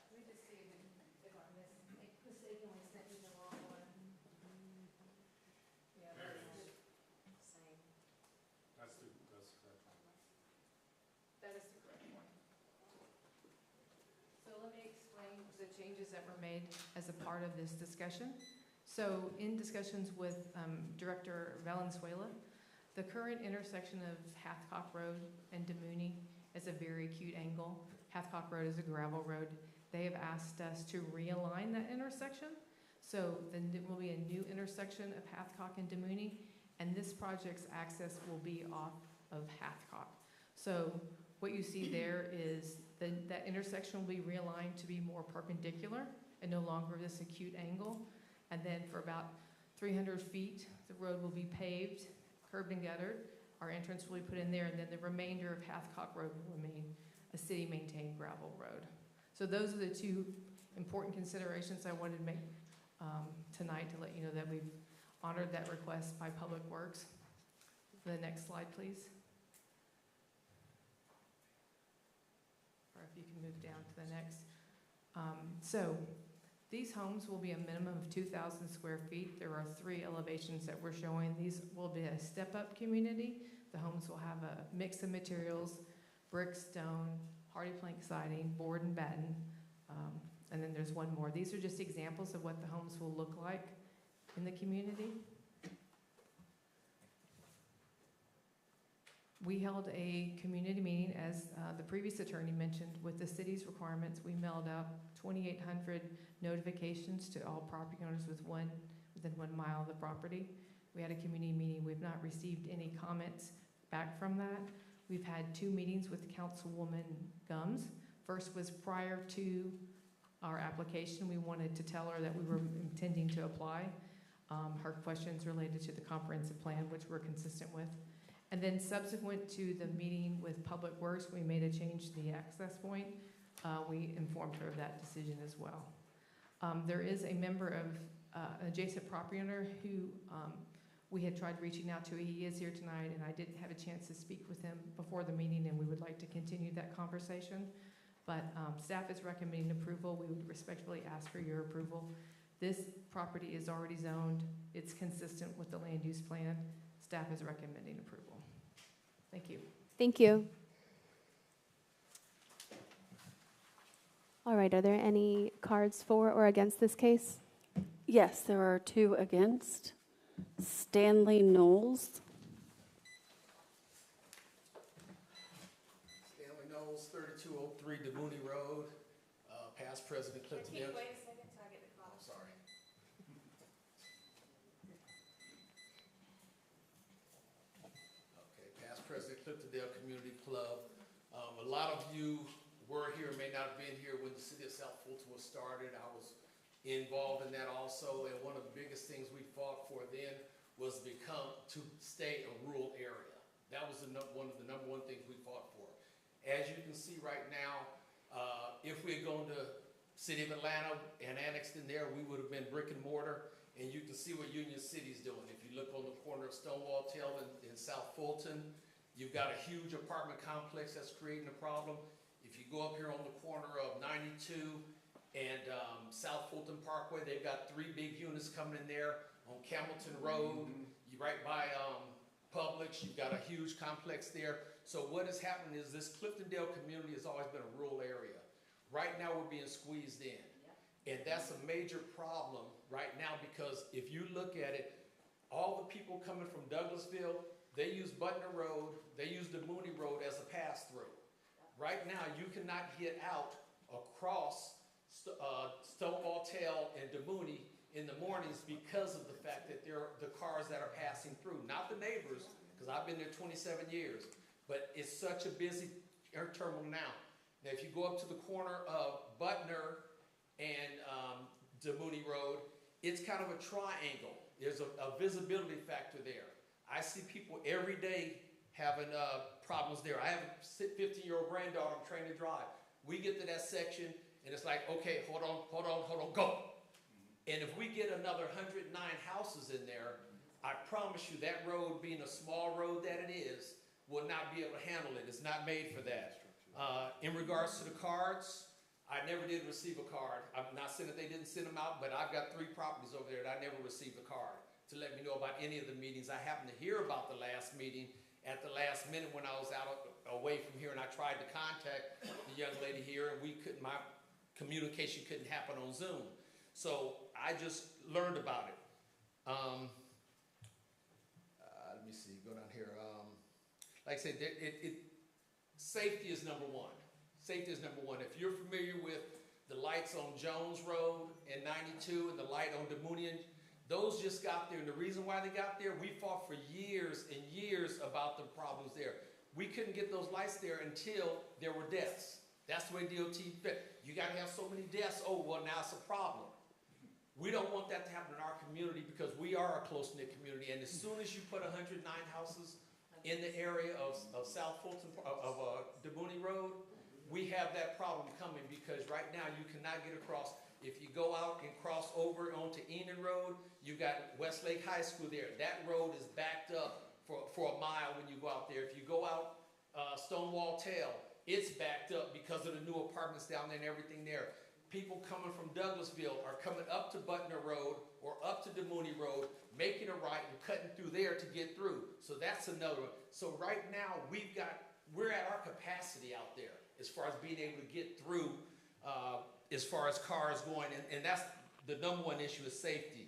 Let me just see if I mistakenly sent you the wrong one. Yeah, that's it. Same. That is the correct one. So let me explain the changes that were made as a part of this discussion. So in discussions with Director Valenzuela, the current intersection of Hathcock Road and DeMooney is a very acute angle. Hathcock Road is a gravel road. They have asked us to realign that intersection. So then there will be a new intersection of Hathcock and DeMooney, and this project's access will be off of Hathcock. So what you see there is that intersection will be realigned to be more perpendicular and no longer this acute angle. And then for about 300 feet, the road will be paved, curbed and guttered. Our entrance will be put in there, and then the remainder of Hathcock Road will remain a city-maintained gravel road. So those are the 2 important considerations I wanted to make tonight to let you know that we've honored that request by Public Works. The next slide, please. Or if you can move down to the next. So these homes will be a minimum of 2,000 square feet. There are 3 elevations that we're showing. These will be a step-up community. The homes will have a mix of materials, brick, stone, hardy plank siding, board and batten, and then there's one more. These are just examples of what the homes will look like in the community. We held a community meeting, as the previous attorney mentioned, with the city's requirements. We mailed out 2,800 notifications to all property owners within 1 mile of the property. We had a community meeting. We've not received any comments back from that. We've had 2 meetings with Councilwoman Gums. First was prior to our application. We wanted to tell her that we were intending to apply. Her questions related to the comprehensive plan, which we're consistent with. And then subsequent to the meeting with Public Works, we made a change to the access point. We informed her of that decision as well. There is a member of an adjacent property owner who we had tried reaching out to. He is here tonight, and I didn't have a chance to speak with him before the meeting, and we would like to continue that conversation. But staff is recommending approval. We would respectfully ask for your approval. This property is already zoned. It's consistent with the land use plan. Staff is recommending approval. Thank you. Thank you. All right, are there any cards for or against this case? Yes, there are 2 against. Stanley Knowles. Stanley Knowles, 3203 DeMooney Road, past President Clifton Can Dale. you wait a second till I get the call? I'm sorry. Okay, past President Cliftondale Community Club. A lot of you were here, may not have been here when the city of South Fulton was started. I was involved in that also, and one of the biggest things we fought for then was to stay a rural area. That was one of the number one things we fought for. As you can see right now, if we had gone to City of Atlanta and annexed in there, we would have been brick and mortar. And you can see what Union City's doing. If you look on the corner of Stonewall Tail in South Fulton, you've got a huge apartment complex that's creating a problem. If you go up here on the corner of 92 and South Fulton Parkway, they've got 3 big units coming in there. On Campbellton Road, you right by Publix, you've got a huge complex there. So what has happened is this Cliftondale community has always been a rural area. Right now we're being squeezed in. And that's a major problem right now because if you look at it, all the people coming from Douglasville, they use Butner Road, they use the Mooney Road as a pass-through. Right now you cannot get out across Stonewall Tail and DeMooney in the mornings because of the fact that they're the cars that are passing through, not the neighbors, because I've been there 27 years, but it's such a busy air terminal now. Now, if you go up to the corner of Butner and DeMooney Road, it's kind of a triangle. There's a visibility factor there. I see people every day having problems there. I have a 15-year-old granddaughter I'm trained to drive. We get to that section, and it's like, okay, hold on, go. And if we get another 109 houses in there, I promise you that road, being a small road that it is, will not be able to handle it. It's not made for that. In regards to the cards, I never did receive a card. I'm not saying that they didn't send them out, but I've got 3 properties over there that I never received a card to let me know about any of the meetings. I happened to hear about the last meeting at the last minute when I was out away from here, and I tried to contact the young lady here, and my communication couldn't happen on Zoom. So I just learned about it. Let me see, go down here. Like I said, safety is number one. Safety is number one. If you're familiar with the lights on Jones Road and 92 and the light on DeMoonian, those just got there. And the reason why they got there, we fought for years and years about the problems there. We couldn't get those lights there until there were deaths. That's the way DOT fit. You got to have so many deaths. Oh, well, now it's a problem. We don't want that to happen in our community because we are a close-knit community. And as soon as you put 109 houses in the area of South Fulton, of DeMooney Road, we have that problem coming because right now you cannot get across. If you go out and cross over onto Enon Road, you got Westlake High School there. That road is backed up for a mile when you go out there. If you go out Stonewall Tail, it's backed up because of the new apartments down there and everything there. People coming from Douglasville are coming up to Butner Road or up to DeMooney Road, making a right and cutting through there to get through. So that's another one. So right now we're at our capacity out there as far as being able to get through as far as cars going, and that's the number one issue is safety.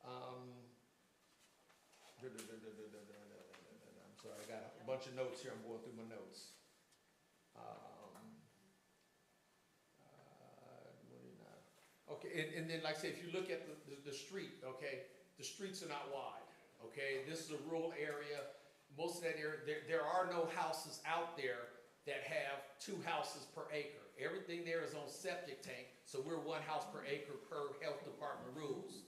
I'm sorry, I got a bunch of notes here. I'm going through my notes. Okay, and then like I say, if you look at the street, okay, the streets are not wide, okay? This is a rural area. Most of that area, there are no houses out there that have 2 houses per acre. Everything there is on septic tank, so we're 1 house per acre per health department rules.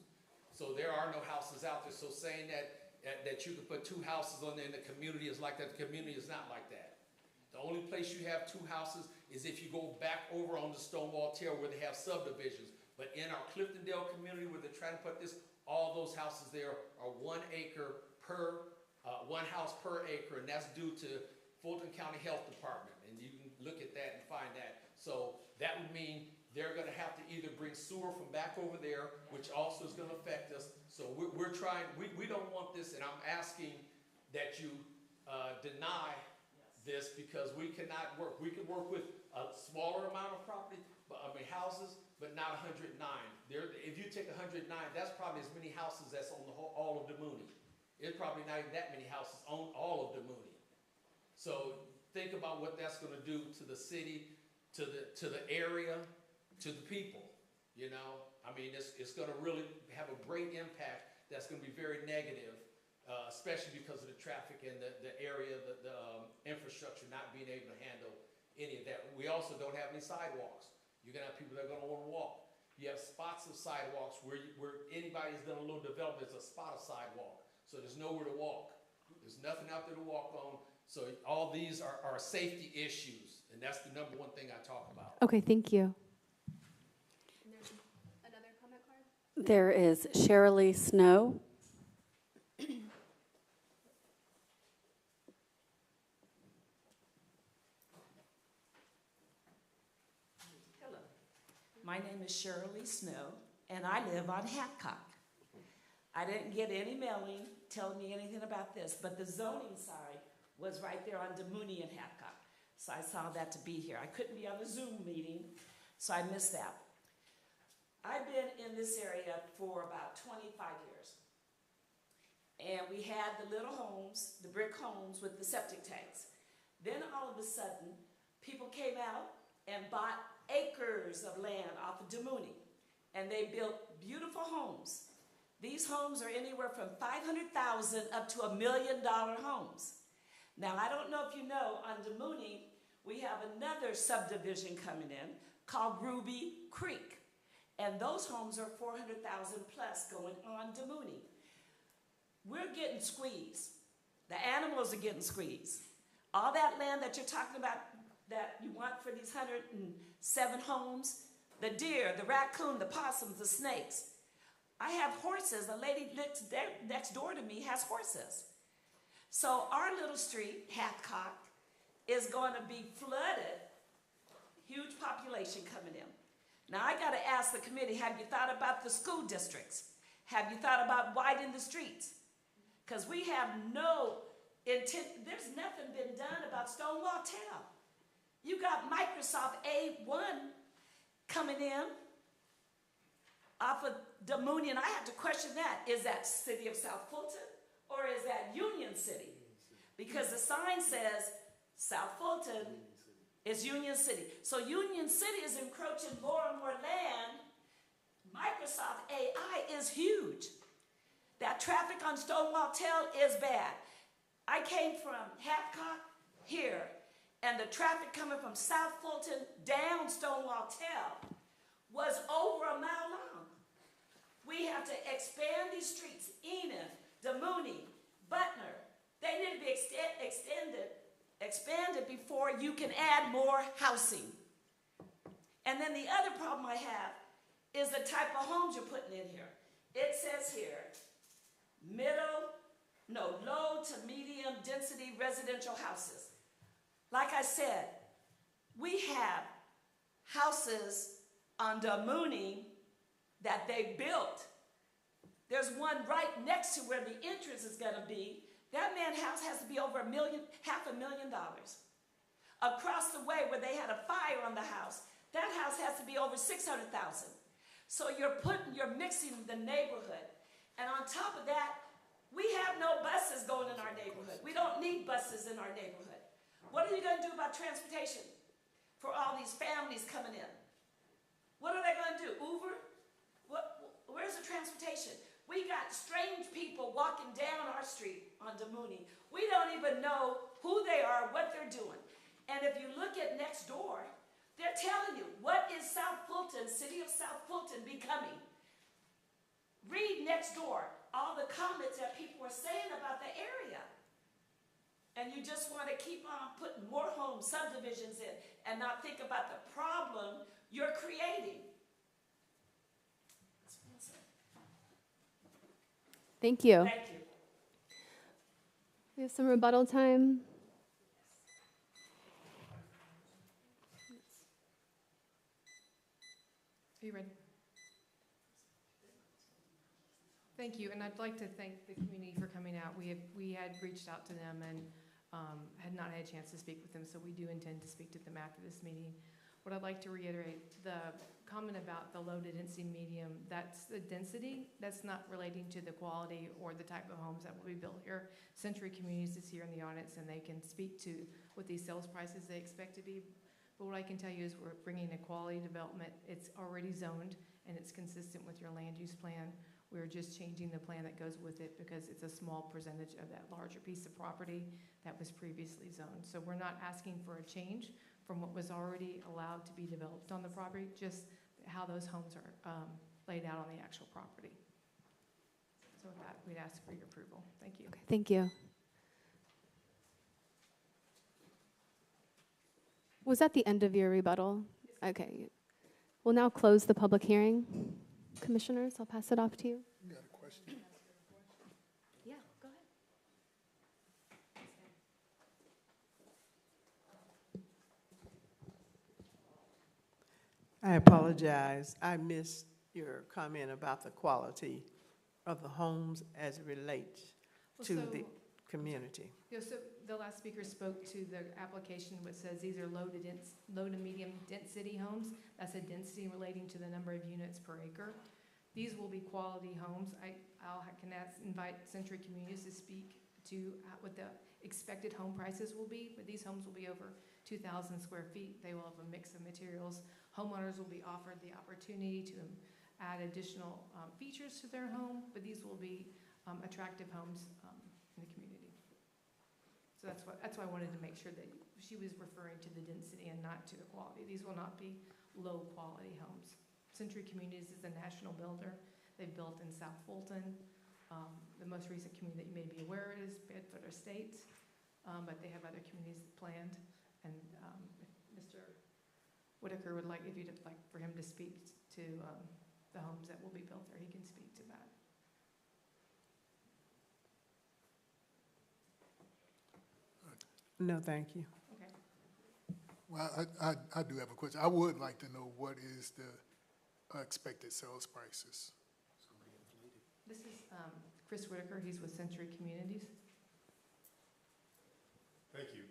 So there are no houses out there. So saying that you could put 2 houses on there and the community is like that, the community is not like that. The only place you have 2 houses is if you go back over on the Stonewall Tail where they have subdivisions. But in our Cliftondale community where they're trying to put this, all those houses there are 1 acre per, 1 house per acre, and that's due to Fulton County Health Department. And you can look at that and find that. So that would mean they're gonna have to either bring sewer from back over there, which also is gonna affect us. So we're trying, we don't want this, and I'm asking that you deny this because we cannot work. We can work with a smaller amount of property, houses, but not 109. If you take 109, that's probably as many houses as on the whole, all of DeMooney. It's probably not even that many houses on all of DeMooney. So think about what that's going to do to the city, to the area, to the people, you know? I mean, it's gonna really have a great impact that's gonna be very negative, especially because of the traffic and the area, the infrastructure not being able to handle any of that. We also don't have any sidewalks. You're gonna have people that are gonna wanna walk. You have spots of sidewalks where anybody's done a little development, it's a spot of sidewalk. So there's nowhere to walk. There's nothing out there to walk on. So all these are safety issues, and that's the number one thing I talk about. Okay, thank you. And there's another comment card? There is Shirley Snow. Hello. My name is Shirley Snow, and I live on Hancock. I didn't get any mailing telling me anything about this, but the zoning side was right there on DeMooney and Hancock. So I saw that to be here. I couldn't be on the Zoom meeting, so I missed that. I've been in this area for about 25 years. And we had the little homes, the brick homes with the septic tanks. Then all of a sudden, people came out and bought acres of land off of DeMooney. And they built beautiful homes. These homes are anywhere from $500,000 up to $1 million homes. Now, I don't know if you know, on DeMooney, we have another subdivision coming in called Ruby Creek. And those homes are $400,000 plus going on DeMooney. We're getting squeezed. The animals are getting squeezed. All that land that you're talking about that you want for these 107 homes, the deer, the raccoon, the possums, the snakes. I have horses. A lady next door to me has horses. So our little street, Hathcock, is going to be flooded. Huge population coming in. Now I got to ask the committee, have you thought about the school districts? Have you thought about widening the streets? Because we have no intent, there's nothing been done about Stonewall Town. You got Microsoft A1 coming in off of DeMooney, and I have to question that. Is that city of South Fulton or is that Union City? Because the sign says South Fulton is Union City. So Union City is encroaching more and more land. Microsoft AI is huge. That traffic on Stonewall Tail is bad. I came from Hathcock here, and the traffic coming from South Fulton down Stonewall Tail was over a mile long. We have to expand these streets. Enid, DeMooney, Butner. They need to be expanded before you can add more housing. And then the other problem I have is the type of homes you're putting in here. It says here, low to medium density residential houses. Like I said, we have houses on DeMooney that they built. There's one right next to where the entrance is going to be. That man's house has to be over $500,000. Across the way where they had a fire on the house, that house has to be over $600,000. So you're mixing the neighborhood. And on top of that, we have no buses going in our neighborhood. We don't need buses in our neighborhood. What are you going to do about transportation for all these families coming in? What are they going to do? Uber? Where's the transportation? We got strange people walking down our street on DeMooney. We don't even know who they are, what they're doing. And if you look at next door, they're telling you, what is South Fulton, city of South Fulton, becoming? Read next door all the comments that people are saying about the area. And you just want to keep on putting more homes, subdivisions in, and not think about the problem you're creating. Thank you. Thank you. We have some rebuttal time. Are you ready? Thank you, and I'd like to thank the community for coming out. We had reached out to them and had not had a chance to speak with them, so we do intend to speak to them after this meeting. What I'd like to reiterate, the comment about the low density medium, that's the density. That's not relating to the quality or the type of homes that will be built here. Century Communities is here in the audience, and they can speak to what these sales prices they expect to be. But what I can tell you is we're bringing a quality development. It's already zoned, and it's consistent with your land use plan. We're just changing the plan that goes with it because it's a small percentage of that larger piece of property that was previously zoned. So we're not asking for a change from what was already allowed to be developed on the property, just how those homes are laid out on the actual property. So with that, we'd ask for your approval. Thank you. Okay, thank you. Was that the end of your rebuttal? Okay. We'll now close the public hearing. Commissioners, I'll pass it off to you. You got a question? Yeah, go ahead. I apologize. I missed your comment about the quality of the homes as it relates to the community. Yeah, so the last speaker spoke to the application which says these are low to medium density homes. That's a density relating to the number of units per acre. These will be quality homes. Invite Century Communities to speak to what the expected home prices will be, but these homes will be over 2,000 square feet. They will have a mix of materials. Homeowners will be offered the opportunity to add additional features to their home, but these will be attractive homes in the community. So that's why I wanted to make sure that she was referring to the density and not to the quality. These will not be low quality homes. Century Communities is a national builder. They've built in South Fulton. The most recent community that you may be aware of is Bedford Estates, but they have other communities planned. And if Mr. Whitaker would like, if you'd like for him to speak to the homes that will be built there, he can speak to that. No, thank you. Okay. Well, I do have a question. I would like to know what is the expected sales prices? This is Chris Whitaker. He's with Century Communities. Thank you.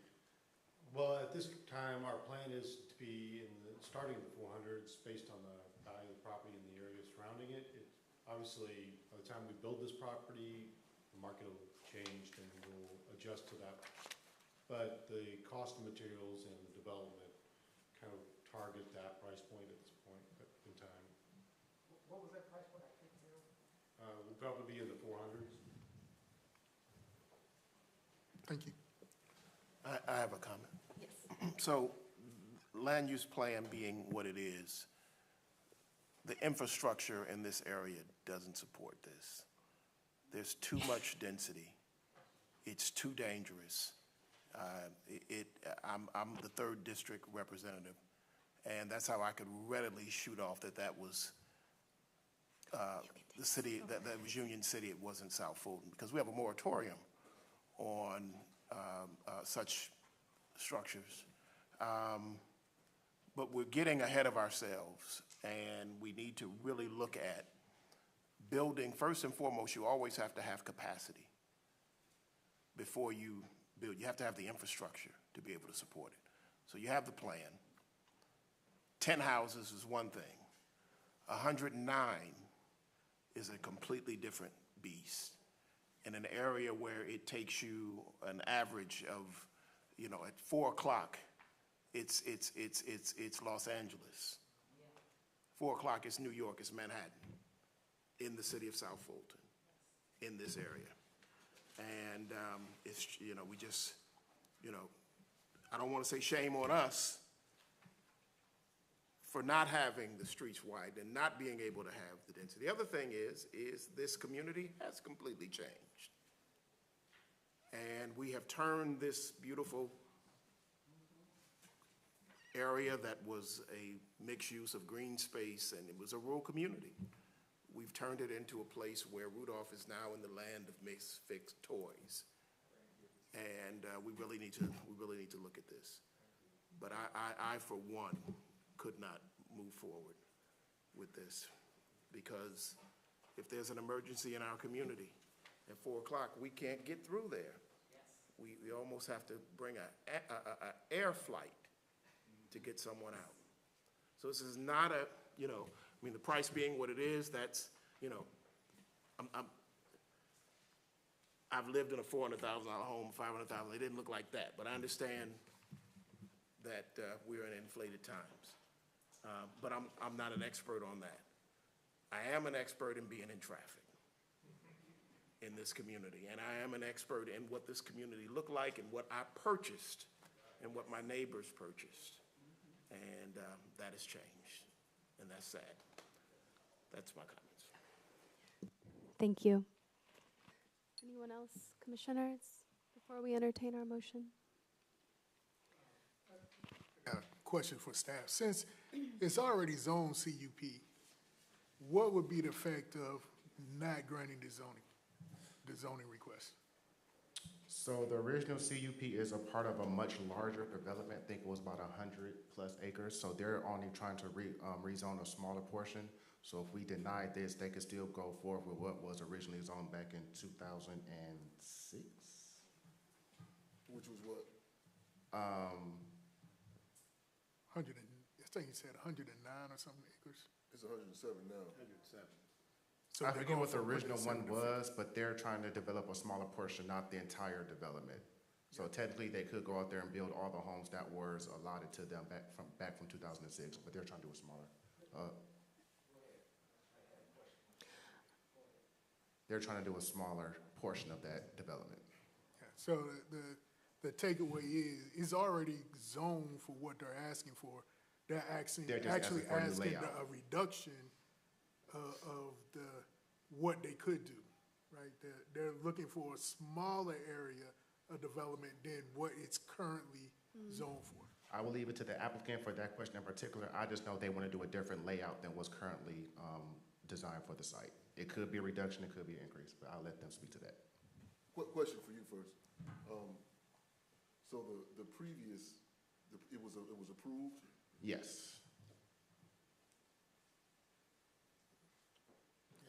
Well, at this time, our plan is to be starting in the 400s based on the value of the property and the area surrounding it. Obviously, by the time we build this property, the market will change and we'll adjust to that. But the cost of materials and the development kind of target that price point at this point in time. What was that price point? I couldn't hear. We'll probably be in the 400s. Thank you. I have a comment. Yes. So, land use plan being what it is, the infrastructure in this area doesn't support this. There's too much density. It's too dangerous. I'm the 3rd district representative, and that's how I could readily shoot off that was the city, that was Union City, it wasn't South Fulton, because we have a moratorium on such structures. But we're getting ahead of ourselves, and we need to really look at building. First and foremost, you always have to have capacity before you build. You have to have the infrastructure to be able to support it. So you have the plan. 10 houses is one thing. 109 is a completely different beast. In an area where it takes you an average of, at 4 o'clock, it's Los Angeles. 4 o'clock, it's New York, it's Manhattan, in the city of South Fulton, in this area. And it's, we just, I don't want to say shame on us for not having the streets wide and not being able to have the density. The other thing is this community has completely changed. And we have turned this beautiful area that was a mixed use of green space, and it was a rural community. We've turned it into a place where Rudolph is now in the land of misfit toys. And we really need to look at this. But I for one, could not move forward with this, because if there's an emergency in our community at 4 o'clock, we can't get through there. We almost have to bring an air flight to get someone out. So this is not the price being what it is, that's, I've lived in a $400,000 home, $500,000, it didn't look like that, but I understand that we're in inflated times. But I'm not an expert on that. I am an expert in being in traffic in this community, and I am an expert in what this community looked like and what I purchased and what my neighbors purchased. And that has changed, and that's sad. That's my comments. Thank you. Anyone else, commissioners, before we entertain our motion? Got a question for staff. Since it's already zoned CUP, what would be the effect of not granting the zoning request? So the original CUP is a part of a much larger development. I think it was about 100+ acres. So they're only trying to rezone a smaller portion. So if we denied this, they could still go forward with what was originally zoned back in 2006. Which was what? 100 and, I think you said 109 or something acres. It's 107 now. 107. So I they're forget going what the from original one 107 to was, but they're trying to develop a smaller portion, not the entire development. So technically, they could go out there and build all the homes that was allotted to them back from 2006, but they're trying to do it smaller. They're trying to do a smaller portion of that development. Yeah. So the takeaway is, it's already zoned for what they're asking for. They're They're just actually asking for a new asking layout. a reduction of what they could do, right? They're looking for a smaller area of development than what it's currently zoned for. I will leave it to the applicant for that question in particular. I just know they want to do a different layout than what's currently designed for the site. It could be a reduction, it could be an increase, but I'll let them speak to that. Question for you first. So the previous, it was approved? Yes.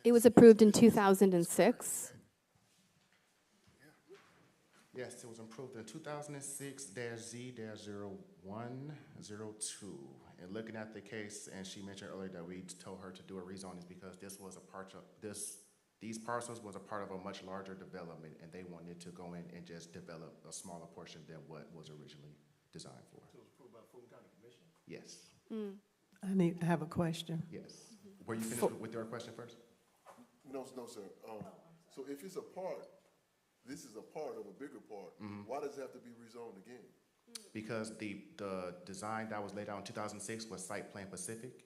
It was approved in 2006. Yes, it was improved in 2006-Z-0102. And looking at the case, and she mentioned earlier that we told her to do a rezone is because this was a part of these parcels was a part of a much larger development, and they wanted to go in and just develop a smaller portion than what was originally designed for. So it was approved by the Fulton County Commission? Yes. I have a question. Yes. Were you finished with your question first? No, sir. So if it's a part, this is a part of a bigger part, why does it have to be rezoned again? Because the design that was laid out in 2006 was site plan specific,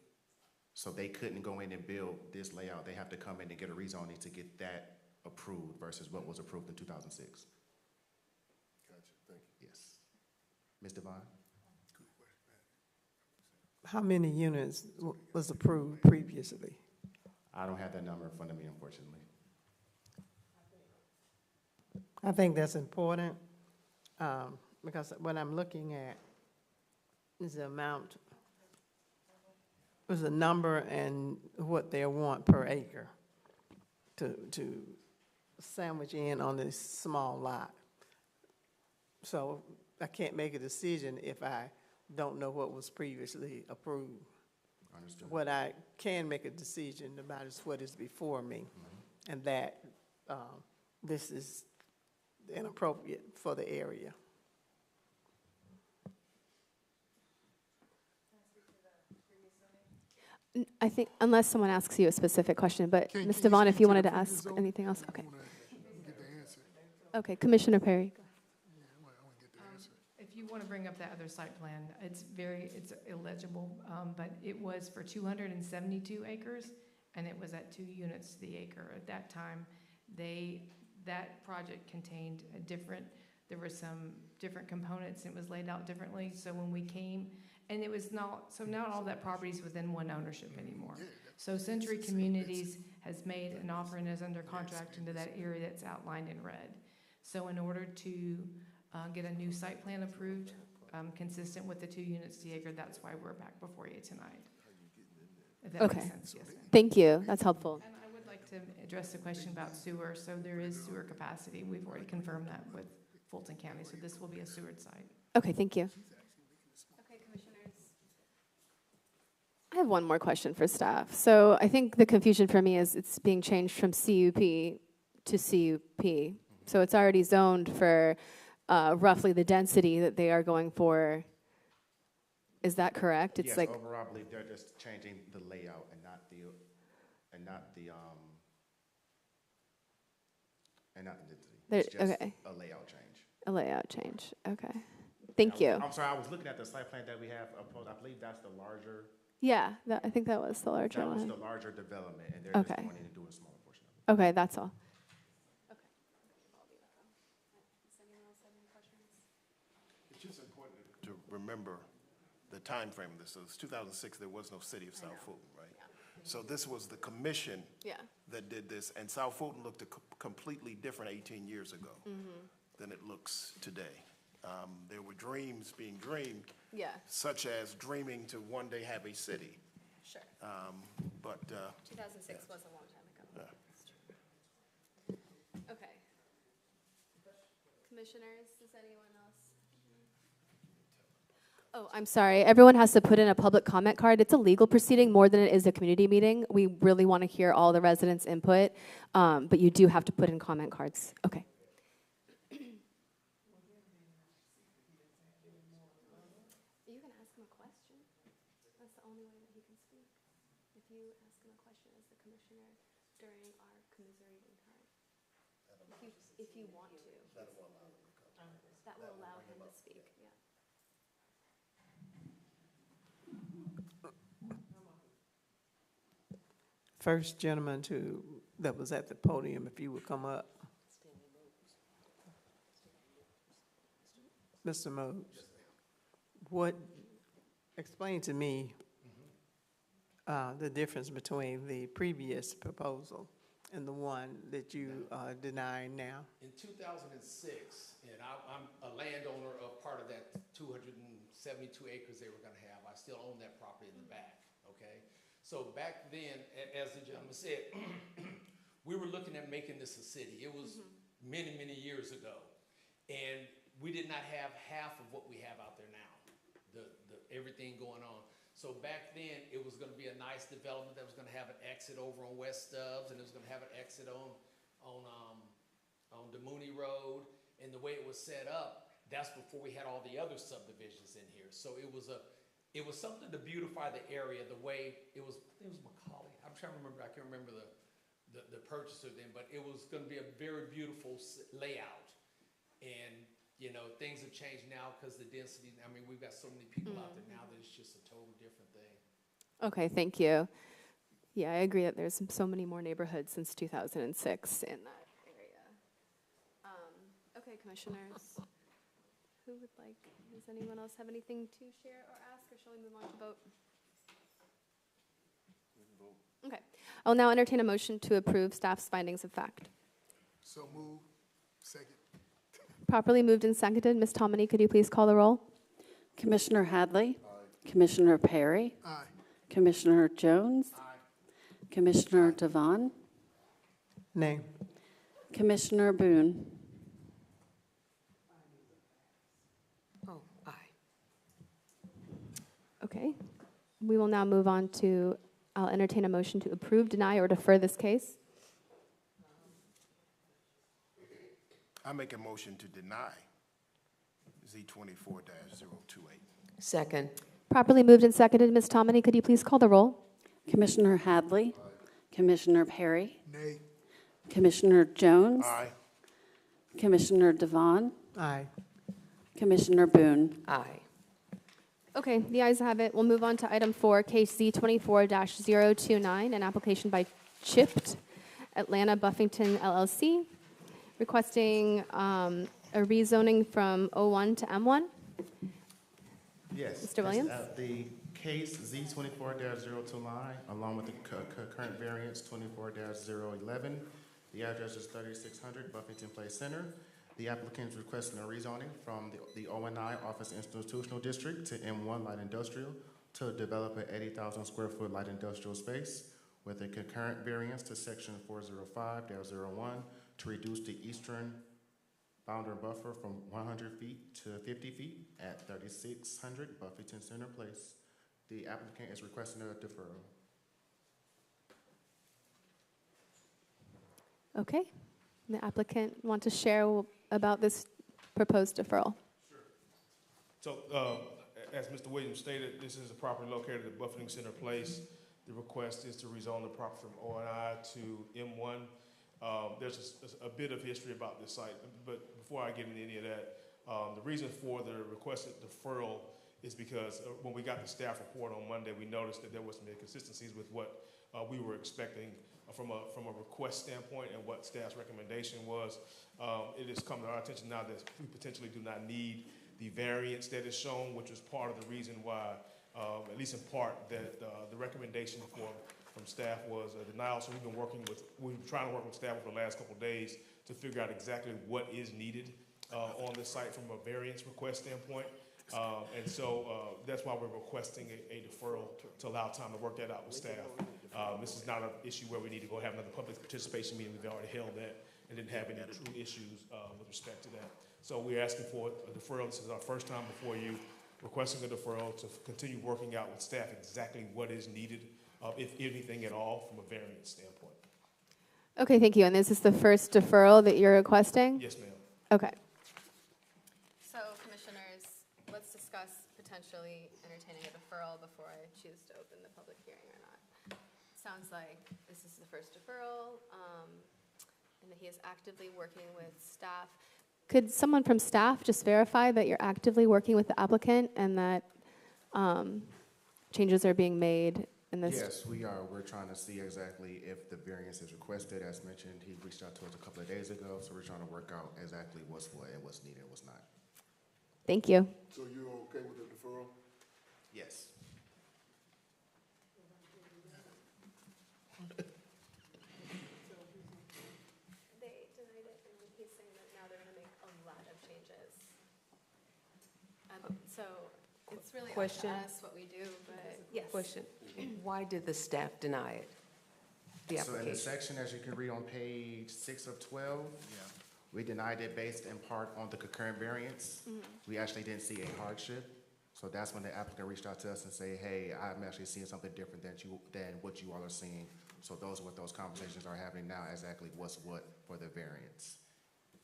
so they couldn't go in and build this layout. They have to come in and get a rezoning to get that approved versus what was approved in 2006. Gotcha, thank you. Yes. Ms. Devine? How many units was approved previously? I don't have that number in front of me, unfortunately. I think that's important, because what I'm looking at is the amount, is the number and what they want per acre to sandwich in on this small lot. So I can't make a decision if I don't know what was previously approved. Understood. What I can make a decision about is what is before me, and that this is inappropriate for the area. I think, unless someone asks you a specific question, but Can Ms. you Devon, speak if you to wanted the to previous ask zone? anything else, I okay. wanna get the answer. Okay, Commissioner Perry. Yeah, I wanna get the answer. If you want to bring up that other site plan, it's illegible, but it was for 272 acres, and it was at 2 units to the acre. At that time, that project contained there were some different components, and it was laid out differently. So when we came, and it was not all that property is within one ownership anymore. So Century Communities has made an offer and is under contract into that area that's outlined in red. So in order to get a new site plan approved, consistent with the 2 units to the acre, that's why we're back before you tonight. If that Okay. makes sense, yes, ma'am. Thank you. That's helpful. And I would like to address the question about sewer. So there is sewer capacity. We've already confirmed that with Fulton County, so this will be a sewer site. Okay, thank you. Okay, commissioners. I have one more question for staff. So I think the confusion for me is it's being changed from CUP to CUP. So it's already zoned for roughly the density that they are going for Is that correct? It's Yes, like, overall, I believe they're just changing the layout and not the density. There- It's just okay. a layout change. a layout change. Okay. Thank you. I'm sorry, I was looking at the site plan that we have opposed. I believe that's the larger, Yeah, I think that was the larger that was one. the larger development, and they're just Okay. going in and doing a smaller portion of it. Okay, that's all. It's just important to remember the time frame of this. So it's 2006, there was no city of South Fulton, right? So this was the commission Yeah. that did this, and South Fulton looked completely different 18 years ago than it looks today. There were dreams being dreamed, Yeah. such as dreaming to one day have a city. Sure. But 2006 was a long time ago. Okay. Commissioners, does anyone else? Oh, I'm sorry. Everyone has to put in a public comment card. It's a legal proceeding more than it is a community meeting. We really want to hear all the residents' input, but you do have to put in comment cards. Okay. You can ask him a question. That's the only way that he can speak. If you ask him a question as the commissioner during our commiserating time. If you want to. That will allow him to speak, yeah. First gentleman that was at the podium, if you would come up. Mr. Mose, explain to me the difference between the previous proposal and the one that you are denying now? In 2006, and I'm a landowner of part of that 272 acres they were going to have. I still own that property in the back, okay? So back then, as the gentleman said, we were looking at making this a city. It was many, many years ago. And we did not have half of what we have out there now, everything going on. So back then, it was going to be a nice development that was going to have an exit over on West Stubbs, and it was going to have an exit on DeMooney Road. And the way it was set up, that's before we had all the other subdivisions in here. So it was something to beautify the area the way it was. I think it was Macaulay. I'm trying to remember. I can't remember the purchaser then, but it was going to be a very beautiful layout. And you know, things have changed now because the density. I mean, we've got so many people out there now that it's just a total different thing. Okay, thank you. Yeah, I agree that there's so many more neighborhoods since 2006 in that area. Okay, commissioners. Who would like, does anyone else have anything to share or ask, or shall we move on to vote? Okay. I'll now entertain a motion to approve staff's findings of fact. So move. Second. Properly moved and seconded. Ms. Tomini, could you please call the roll? Commissioner Hadley. Commissioner Perry. Aye. Commissioner Jones. Commissioner Devon. Nay. Commissioner Boone. Oh, aye. Okay. We will now move on to, I'll entertain a motion to approve, deny, or defer this case. I make a motion to deny Z24-028. Second. Properly moved and seconded. Ms. Tomini, could you please call the roll? Commissioner Hadley. Commissioner Perry. Nay. Commissioner Jones. Aye. Commissioner Devon. Aye. Commissioner Boone. Aye. Okay, the ayes have it. We'll move on to item 4, case Z24-029, an application by Chipped Atlanta Buffington LLC, requesting a rezoning from O1 to M1. Yes. Mr. Williams? The case Z24-029, along with the current variance 24-011. The address is 3600 Buffington Place Center. The applicant is requesting a rezoning from the O&I Office Institutional District to M1 Light Industrial to develop an 80,000 square foot light industrial space with a concurrent variance to section 405-01 to reduce the eastern boundary buffer from 100 feet to 50 feet at 3600 Buffington Center Place. The applicant is requesting a deferral. Okay. The applicant want to share about this proposed deferral. So, as Mr. Williams stated, this is a property located at Buffeting Center Place. The request is to rezone the property from ONI to M1. There's a bit of history about this site, but before I get into any of that, the reason for the requested deferral is because when we got the staff report on Monday, we noticed that there was some inconsistencies with what we were expecting from a request standpoint and what staff's recommendation was. It has come to our attention now that we potentially do not need the variance that is shown, which is part of the reason why, at least in part, that the recommendation from staff was a denial. So we've been trying to work with staff over the last couple of days to figure out exactly what is needed on this site from a variance request standpoint. And so that's why we're requesting a deferral to allow time to work that out with staff. This is not an issue where we need to go have another public participation meeting. We've already held that and didn't have any true issues with respect to that. So we're asking for a deferral. This is our first time before you, requesting a deferral to continue working out with staff exactly what is needed, if anything at all, from a variance standpoint. Okay, thank you. And this is the first deferral that you're requesting? Yes, ma'am. Okay. So, commissioners, let's discuss potentially entertaining a deferral before I choose to open the public hearing or not. Sounds like this is the first deferral, and that he is actively working with staff. Could someone from staff just verify that you're actively working with the applicant and that changes are being made in this? Yes, we are. We're trying to see exactly if the variance is requested. As mentioned, he reached out to us a couple of days ago, so we're trying to work out exactly what's what and what's needed and what's not. Thank you. So you're okay with the deferral? Yes. They denied it, and he's saying that now they're going to make a lot of changes. So it's really up Question? to us what we do, but yes. Question, why did the staff deny it? The So in the application? section, as you can read on page 6 of 12, we denied it based in part on the concurrent variance. We actually didn't see a hardship. So that's when the applicant reached out to us and say, hey, I'm actually seeing something different than what you all are seeing. So those are what those conversations are happening now, exactly what's what for the variance.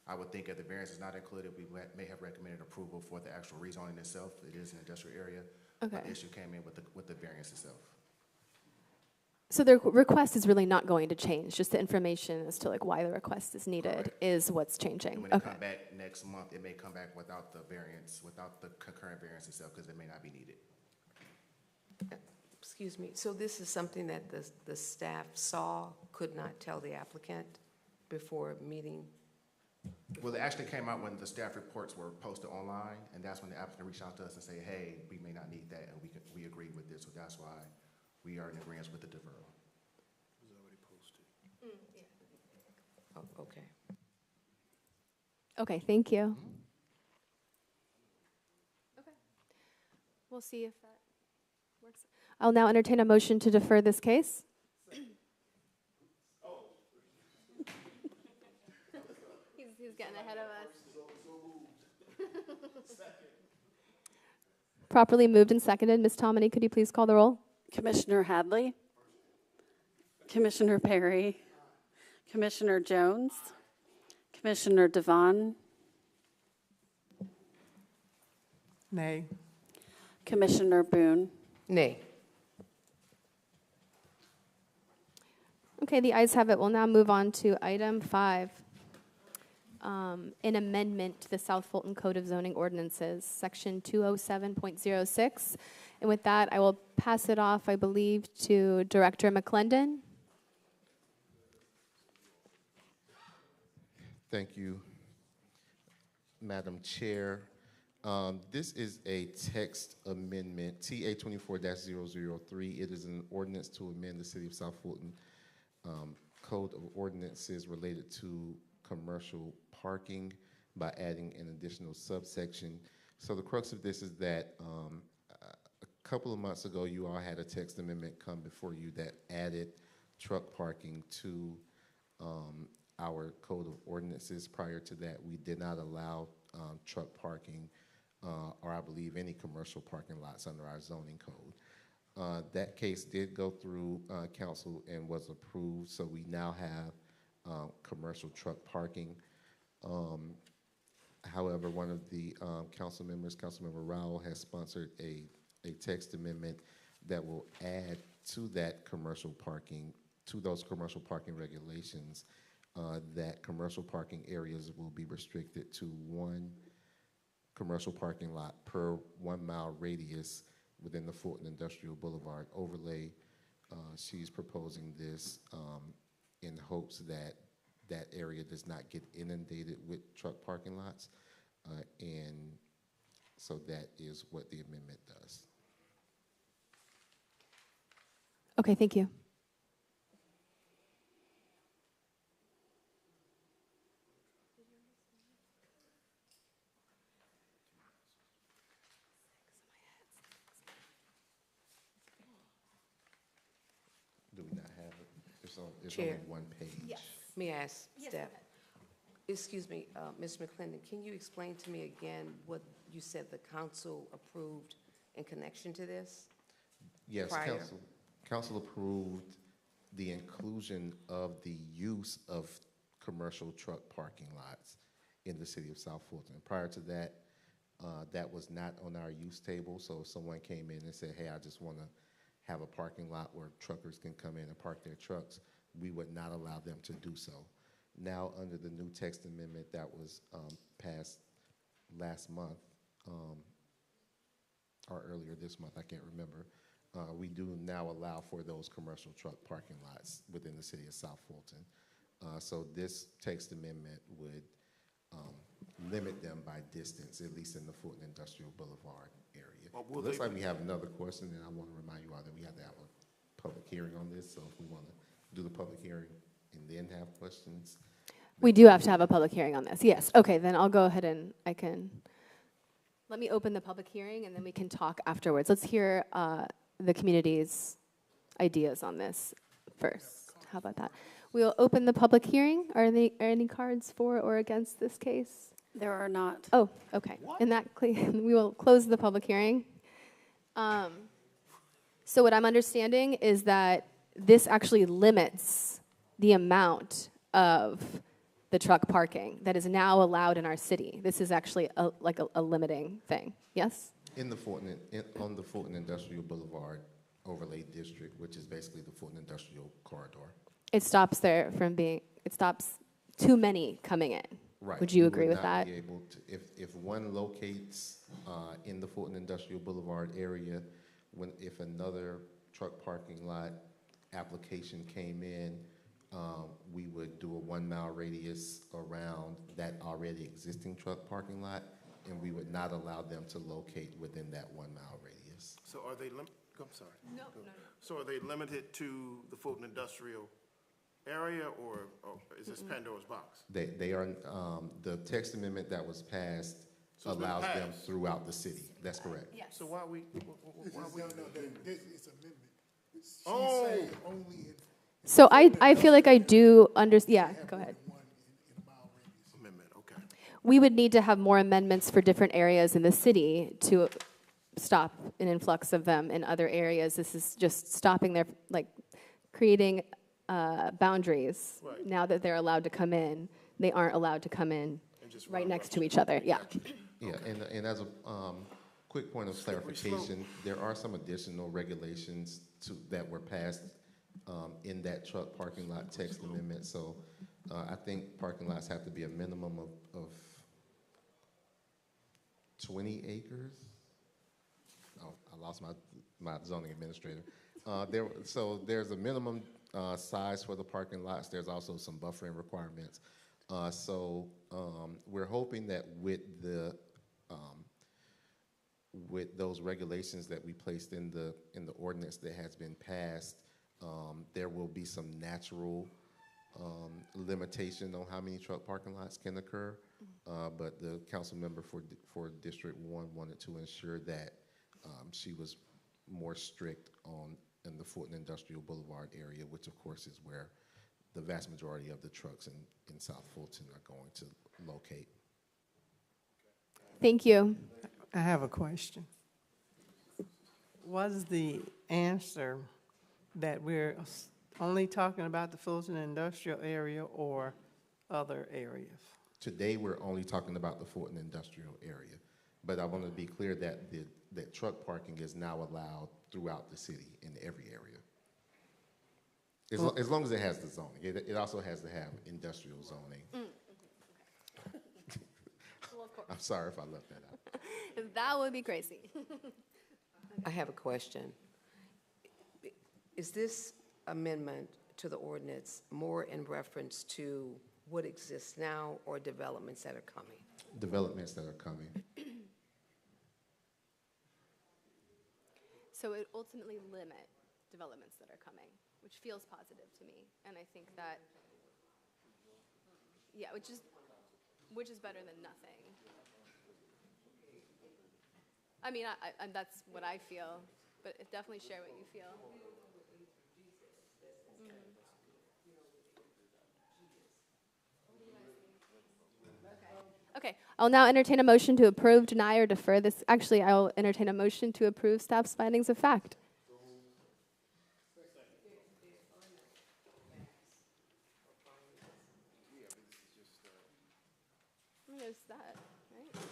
I would think if the variance is not included, we may have recommended approval for the actual rezoning itself. It is an industrial area. Okay. But the issue came in with the variance itself. So the request is really not going to change, just the information as to like why the request is needed is what's changing. And when they come back next month, it may come back without the variance, without the concurrent variance itself, because it may not be needed. Excuse me, so this is something that the staff saw, could not tell the applicant before meeting? Well, it actually came out when the staff reports were posted online, and that's when the applicant reached out to us and say, hey, we may not need that, and we agree with this, so that's why we are in agreement with the deferral. It was already posted. Oh, okay. Okay, thank you. Okay. We'll see if that works. I'll now entertain a motion to defer this case. He's getting ahead of us. Properly moved and seconded. Ms. Tomini, could you please call the roll? Commissioner Hadley, Commissioner Perry, Commissioner Jones, Commissioner Devon, Nay. Commissioner Boone. Nay. Okay, the ayes have it. We'll now move on to item 5, an amendment to the South Fulton Code of Zoning Ordinances, section 207.06. And with that, I will pass it off, I believe, to Director McClendon. Thank you, Madam Chair. This is a text amendment, TA 24-003. It is an ordinance to amend the City of South Fulton Code of Ordinances related to commercial parking by adding an additional subsection. So the crux of this is that a couple of months ago, you all had a text amendment come before you that added truck parking to our Code of Ordinances. Prior to that, we did not allow truck parking or I believe any commercial parking lots under our zoning code. That case did go through council and was approved, so we now have commercial truck parking. However, one of the council members, Councilmember Rowell, has sponsored a text amendment that will add to that commercial parking, to those commercial parking regulations, that commercial parking areas will be restricted to one commercial parking lot per 1 mile radius within the Fulton Industrial Boulevard overlay. She's proposing this in hopes that that area does not get inundated with truck parking lots. And so that is what the amendment does. Okay, thank you. Do we not have it? There's only Chair. one page. Yes. May I ask Yes, staff? go ahead. Excuse me, Ms. McClendon, can you explain to me again what you said the council approved in connection to this? Yes, Prior. council approved the inclusion of the use of commercial truck parking lots in the city of South Fulton. Prior to that, that was not on our use table, so if someone came in and said, hey, I just want to have a parking lot where truckers can come in and park their trucks, we would not allow them to do so. Now, under the new text amendment that was passed last month, or earlier this month, I can't remember, we do now allow for those commercial truck parking lots within the city of South Fulton. So this text amendment would limit them by distance, at least in the Fulton Industrial Boulevard area. It looks like we have another question, and I want to remind you all that we have to have a public hearing on this, so if we want to do the public hearing and then have questions. We do have to have a public hearing on this, yes. Okay, then I'll go ahead and let me open the public hearing and then we can talk afterwards. Let's hear the community's ideas on this first. How about that? We'll open the public hearing. Are there any cards for or against this case? There are not. Oh, okay. In that we will close the public hearing. So what I'm understanding is that this actually limits the amount of the truck parking that is now allowed in our city. This is actually like a limiting thing. Yes? In the Fulton, on the Fulton Industrial Boulevard overlay district, which is basically the Fulton Industrial Corridor. It stops there from being, it stops too many coming in. Right. Would you We agree would with not that? be able to, if one locates in the Fulton Industrial Boulevard area, if another truck parking lot application came in, we would do a 1 mile radius around that already existing truck parking lot, and we would not allow them to locate within that 1 mile radius. So are they, I'm sorry. No. So are they limited to the Fulton Industrial area, or is this Pandora's box? They are, the text amendment that was passed So it's been allows them passed. throughout the city. That's correct. Yes. So why we, It's amendment. She's Oh. saying only in So I feel like I do yeah, go ahead. one in a mile radius. amendment, okay. We would need to have more amendments for different areas in the city to stop an influx of them in other areas. This is just stopping their, like, creating boundaries. Right. Now that they're allowed to come in, they aren't allowed to come in And just right run next around. to each other. Yeah. Yeah, and as a quick point of clarification, there are some additional regulations that were passed in that truck parking lot text amendment. So I think parking lots have to be a minimum of 20 acres. Oh, I lost my zoning administrator. So there's a minimum size for the parking lots. There's also some buffering requirements. So we're hoping that with those regulations that we placed in the ordinance that has been passed, there will be some natural limitation on how many truck parking lots can occur. But the council member for District 1 wanted to ensure that she was more strict in the Fulton Industrial Boulevard area, which of course is where the vast majority of the trucks in South Fulton are going to locate. Thank you. I have a question. Was the answer that we're only talking about the Fulton industrial area or other areas? today we're only talking about the Fulton industrial area. But I want to be clear that that truck parking is now allowed throughout the city in every area. As long as it has the zoning. It also has to have industrial zoning. Well, of course. I'm sorry if I left that out. That would be crazy. I have a question. Is this amendment to the ordinance more in reference to what exists now or developments that are coming? Developments that are coming. So it ultimately limit developments that are coming, which feels positive to me. And I think that, yeah, which is better than nothing. I mean, that's what I feel, but definitely share what you feel. Okay, I'll now entertain a motion to approve, deny, or defer this. Actually, I'll entertain a motion to approve staff's findings of fact. There's that, right?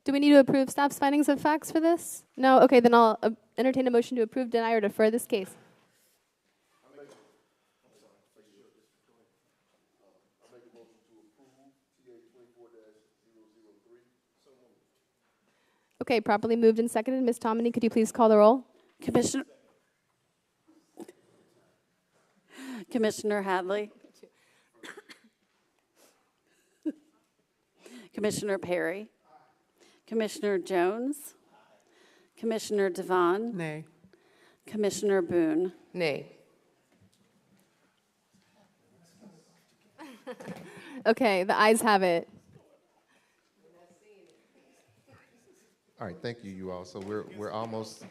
Do we need to approve staff's findings of facts for this? No? Okay, then I'll entertain a motion to approve, deny, or defer this case. Okay, properly moved and seconded. Ms. Tomini, could you please call the roll? Commissioner Hadley. Commissioner Perry. Commissioner Jones. Commissioner Devon. Nay. Commissioner Boone. Nay. Okay, the ayes have it. All right, thank you, you all. So we're almost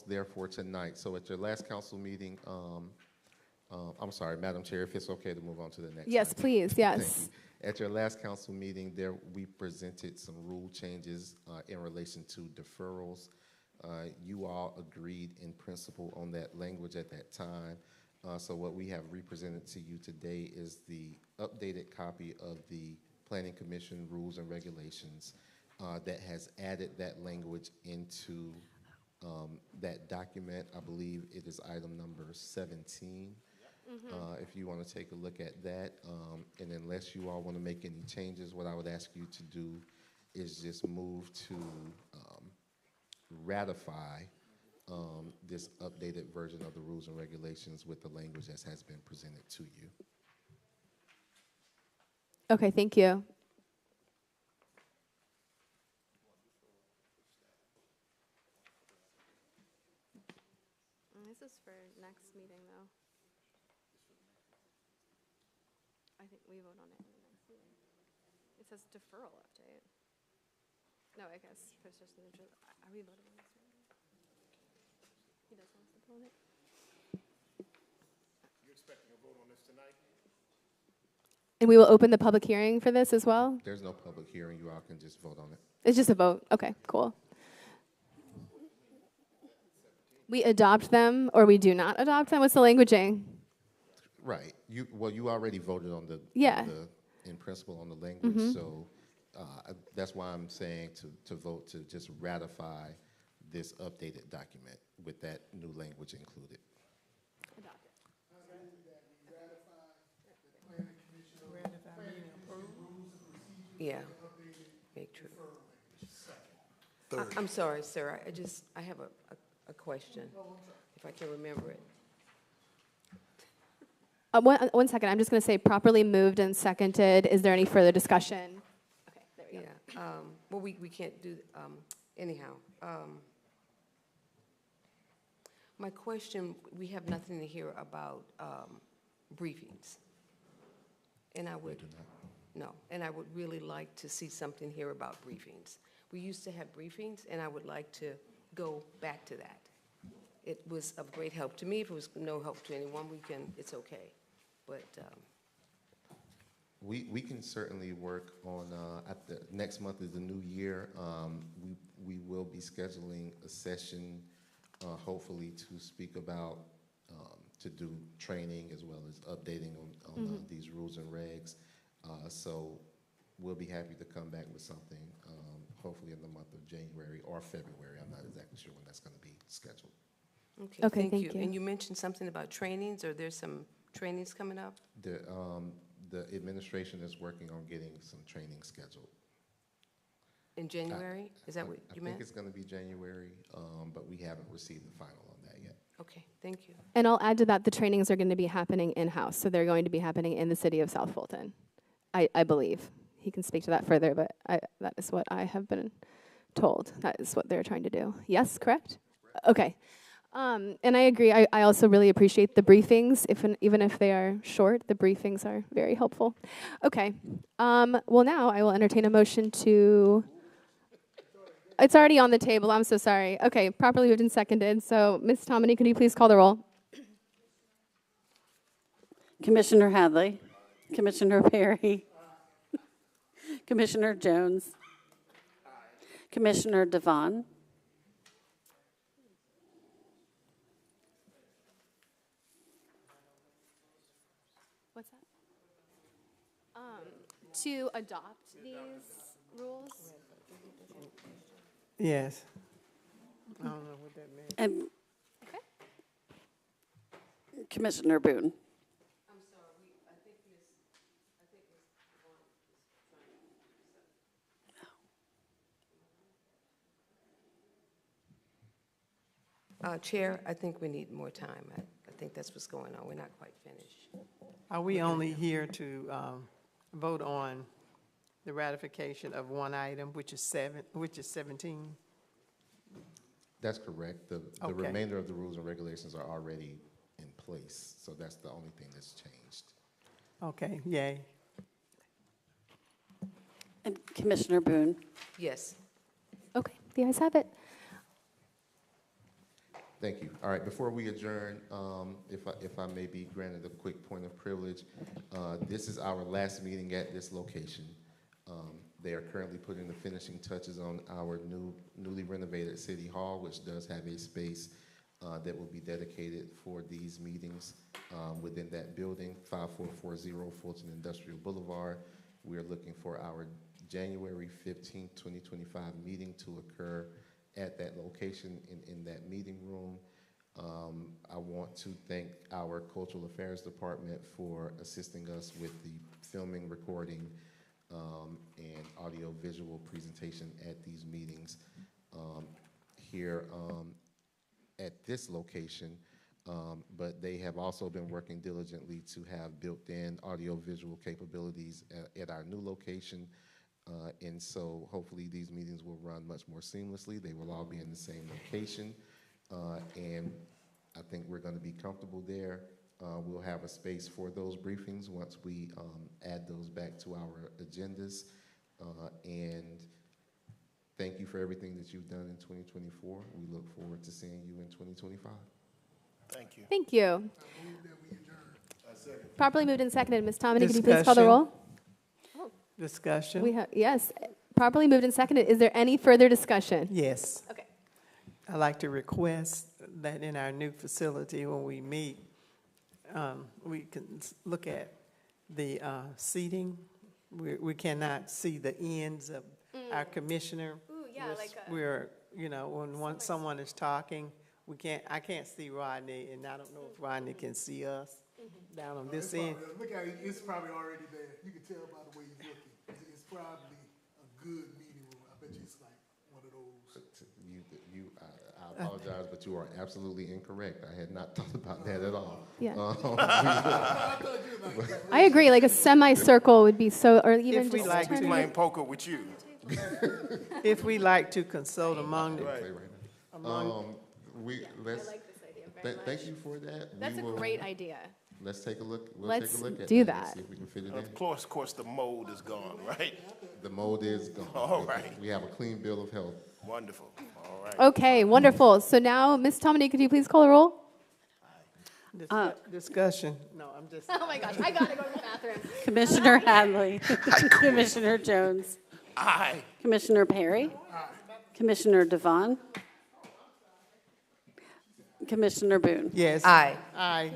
there for tonight. So at your last council meeting, I'm sorry, Madam Chair, if it's okay to move on to the next. Yes, item. please, yes. Thank you. At your last council meeting, we presented some rule changes in relation to deferrals. You all agreed in principle on that language at that time. So what we have represented to you today is the updated copy of the Planning Commission rules and regulations that has added that language into that document. I believe it is item number 17. If you want to take a look at that, and unless you all want to make any changes, what I would ask you to do is just move to ratify this updated version of the rules and regulations with the language that has been presented to you. Okay, thank you. This is for next meeting, though. I think we vote on it in the next meeting. It says deferral update. No, I guess persistence. Are we voting on this meeting? He does want us to vote on it. You expecting a vote on this tonight? And we will open the public hearing for this as well? There's no public hearing. You all can just vote on it. It's just a vote. Okay, cool. We adopt them or we do not adopt them? What's the languaging? Right. You already voted on the in principle on the language, so that's why I'm saying to vote to just ratify this updated document with that new language included. Adopt it. Yeah, very true. I'm sorry, sir. I have a question, if I can remember it. One second. I'm just going to say properly moved and seconded. Is there any further discussion? Okay, there we go. Yeah. Well, we can't do, anyhow. My question, we have nothing to hear about briefings. And I would, no, and I would really like to see something here about briefings. We used to have briefings, and I would like to go back to that. It was of great help to me. If it was no help to anyone, it's okay. But we can certainly work on, next month is the new year. We will be scheduling a session, hopefully to speak about, to do training as well as updating on these rules and regs. So we'll be happy to come back with something, hopefully in the month of January or February. I'm not exactly sure when that's going to be scheduled. Okay, thank you. And you mentioned something about trainings, or there's some trainings coming up? The administration is working on getting some training scheduled. In January? Is that what you I meant? think it's going to be January, but we haven't received the final on that yet. Okay, thank you. And I'll add to that, the trainings are going to be happening in-house, so they're going to be happening in the city of South Fulton, I believe. He can speak to that further, but that is what I have been told. That is what they're trying to do. Yes, correct? Okay. And I agree. I also really appreciate the briefings. Even if they are short, the briefings are very helpful. Okay. Well, now I will entertain a motion to... It's already on the table. I'm so sorry. Okay, properly moved and seconded. So, Ms. Tomini, could you please call the roll? Commissioner Hadley. Commissioner Perry. Commissioner Jones. Commissioner Devon. What's that? To adopt these rules? Yes. I don't know what that means. And Okay. Commissioner Boone. I'm sorry, I think Ms. Chair, I think we need more time. I think that's what's going on. We're not quite finished. Are we only here to vote on the ratification of one item, which is 17? That's correct. The Okay. remainder of the rules and regulations are already in place, so that's the only thing that's changed. Okay, yay. And Commissioner Boone. Yes. Okay, the ayes have it. Thank you. All right, before we adjourn, if I may be granted a quick point of privilege, this is our last meeting at this location. They are currently putting the finishing touches on our newly renovated City Hall, which does have a space that will be dedicated for these meetings within that building, 5440 Fulton Industrial Boulevard. We are looking for our January 15th, 2025 meeting to occur at that location in that meeting room. I want to thank our Cultural Affairs Department for assisting us with the filming, recording, and audio-visual presentation at these meetings here at this location, but they have also been working diligently to have built-in audio-visual capabilities at our new location. And so hopefully these meetings will run much more seamlessly. They will all be in the same location. And I think we're going to be comfortable there. We'll have a space for those briefings once we add those back to our agendas. And thank you for everything that you've done in 2024. We look forward to seeing you in 2025. Thank you. Thank you. Properly moved and seconded. Ms. Tomini, could you please call the Discussion. roll? Discussion? Yes, properly moved and seconded. Is there any further discussion? Yes. Okay. I'd like to request that in our new facility, when we meet, we can look at the seating. We cannot see the ends of our commissioner. Ooh, yeah, We're, when someone is talking, I can't see Rodney, and I don't know if Rodney can see us down on this end. Look at it, it's probably already there. You can tell by the way he's looking. It's probably a good meeting room. I bet you it's like one of those. I apologize, but you are absolutely incorrect. I had not thought about that at all. Yeah. I agree, like a semicircle would be so, or even If we just like turn to- it- Playing poker with you. If we like to consult among, Let's, thank you for that. That's a great idea. Let's take a look. Let's take a look at do that. that. And see if we can fit it in. Of course, the mold is gone, right? The mold is gone. All right. We have a clean bill of health. Wonderful. All right. Okay, wonderful. So now, Ms. Tomini, could you please call the roll? discussion. No, I'm just. Oh my gosh, I gotta go to the bathroom. Commissioner Hadley. Commissioner Jones. Aye. Commissioner Perry. Commissioner Devon. Commissioner Boone. Yes. Aye. Aye.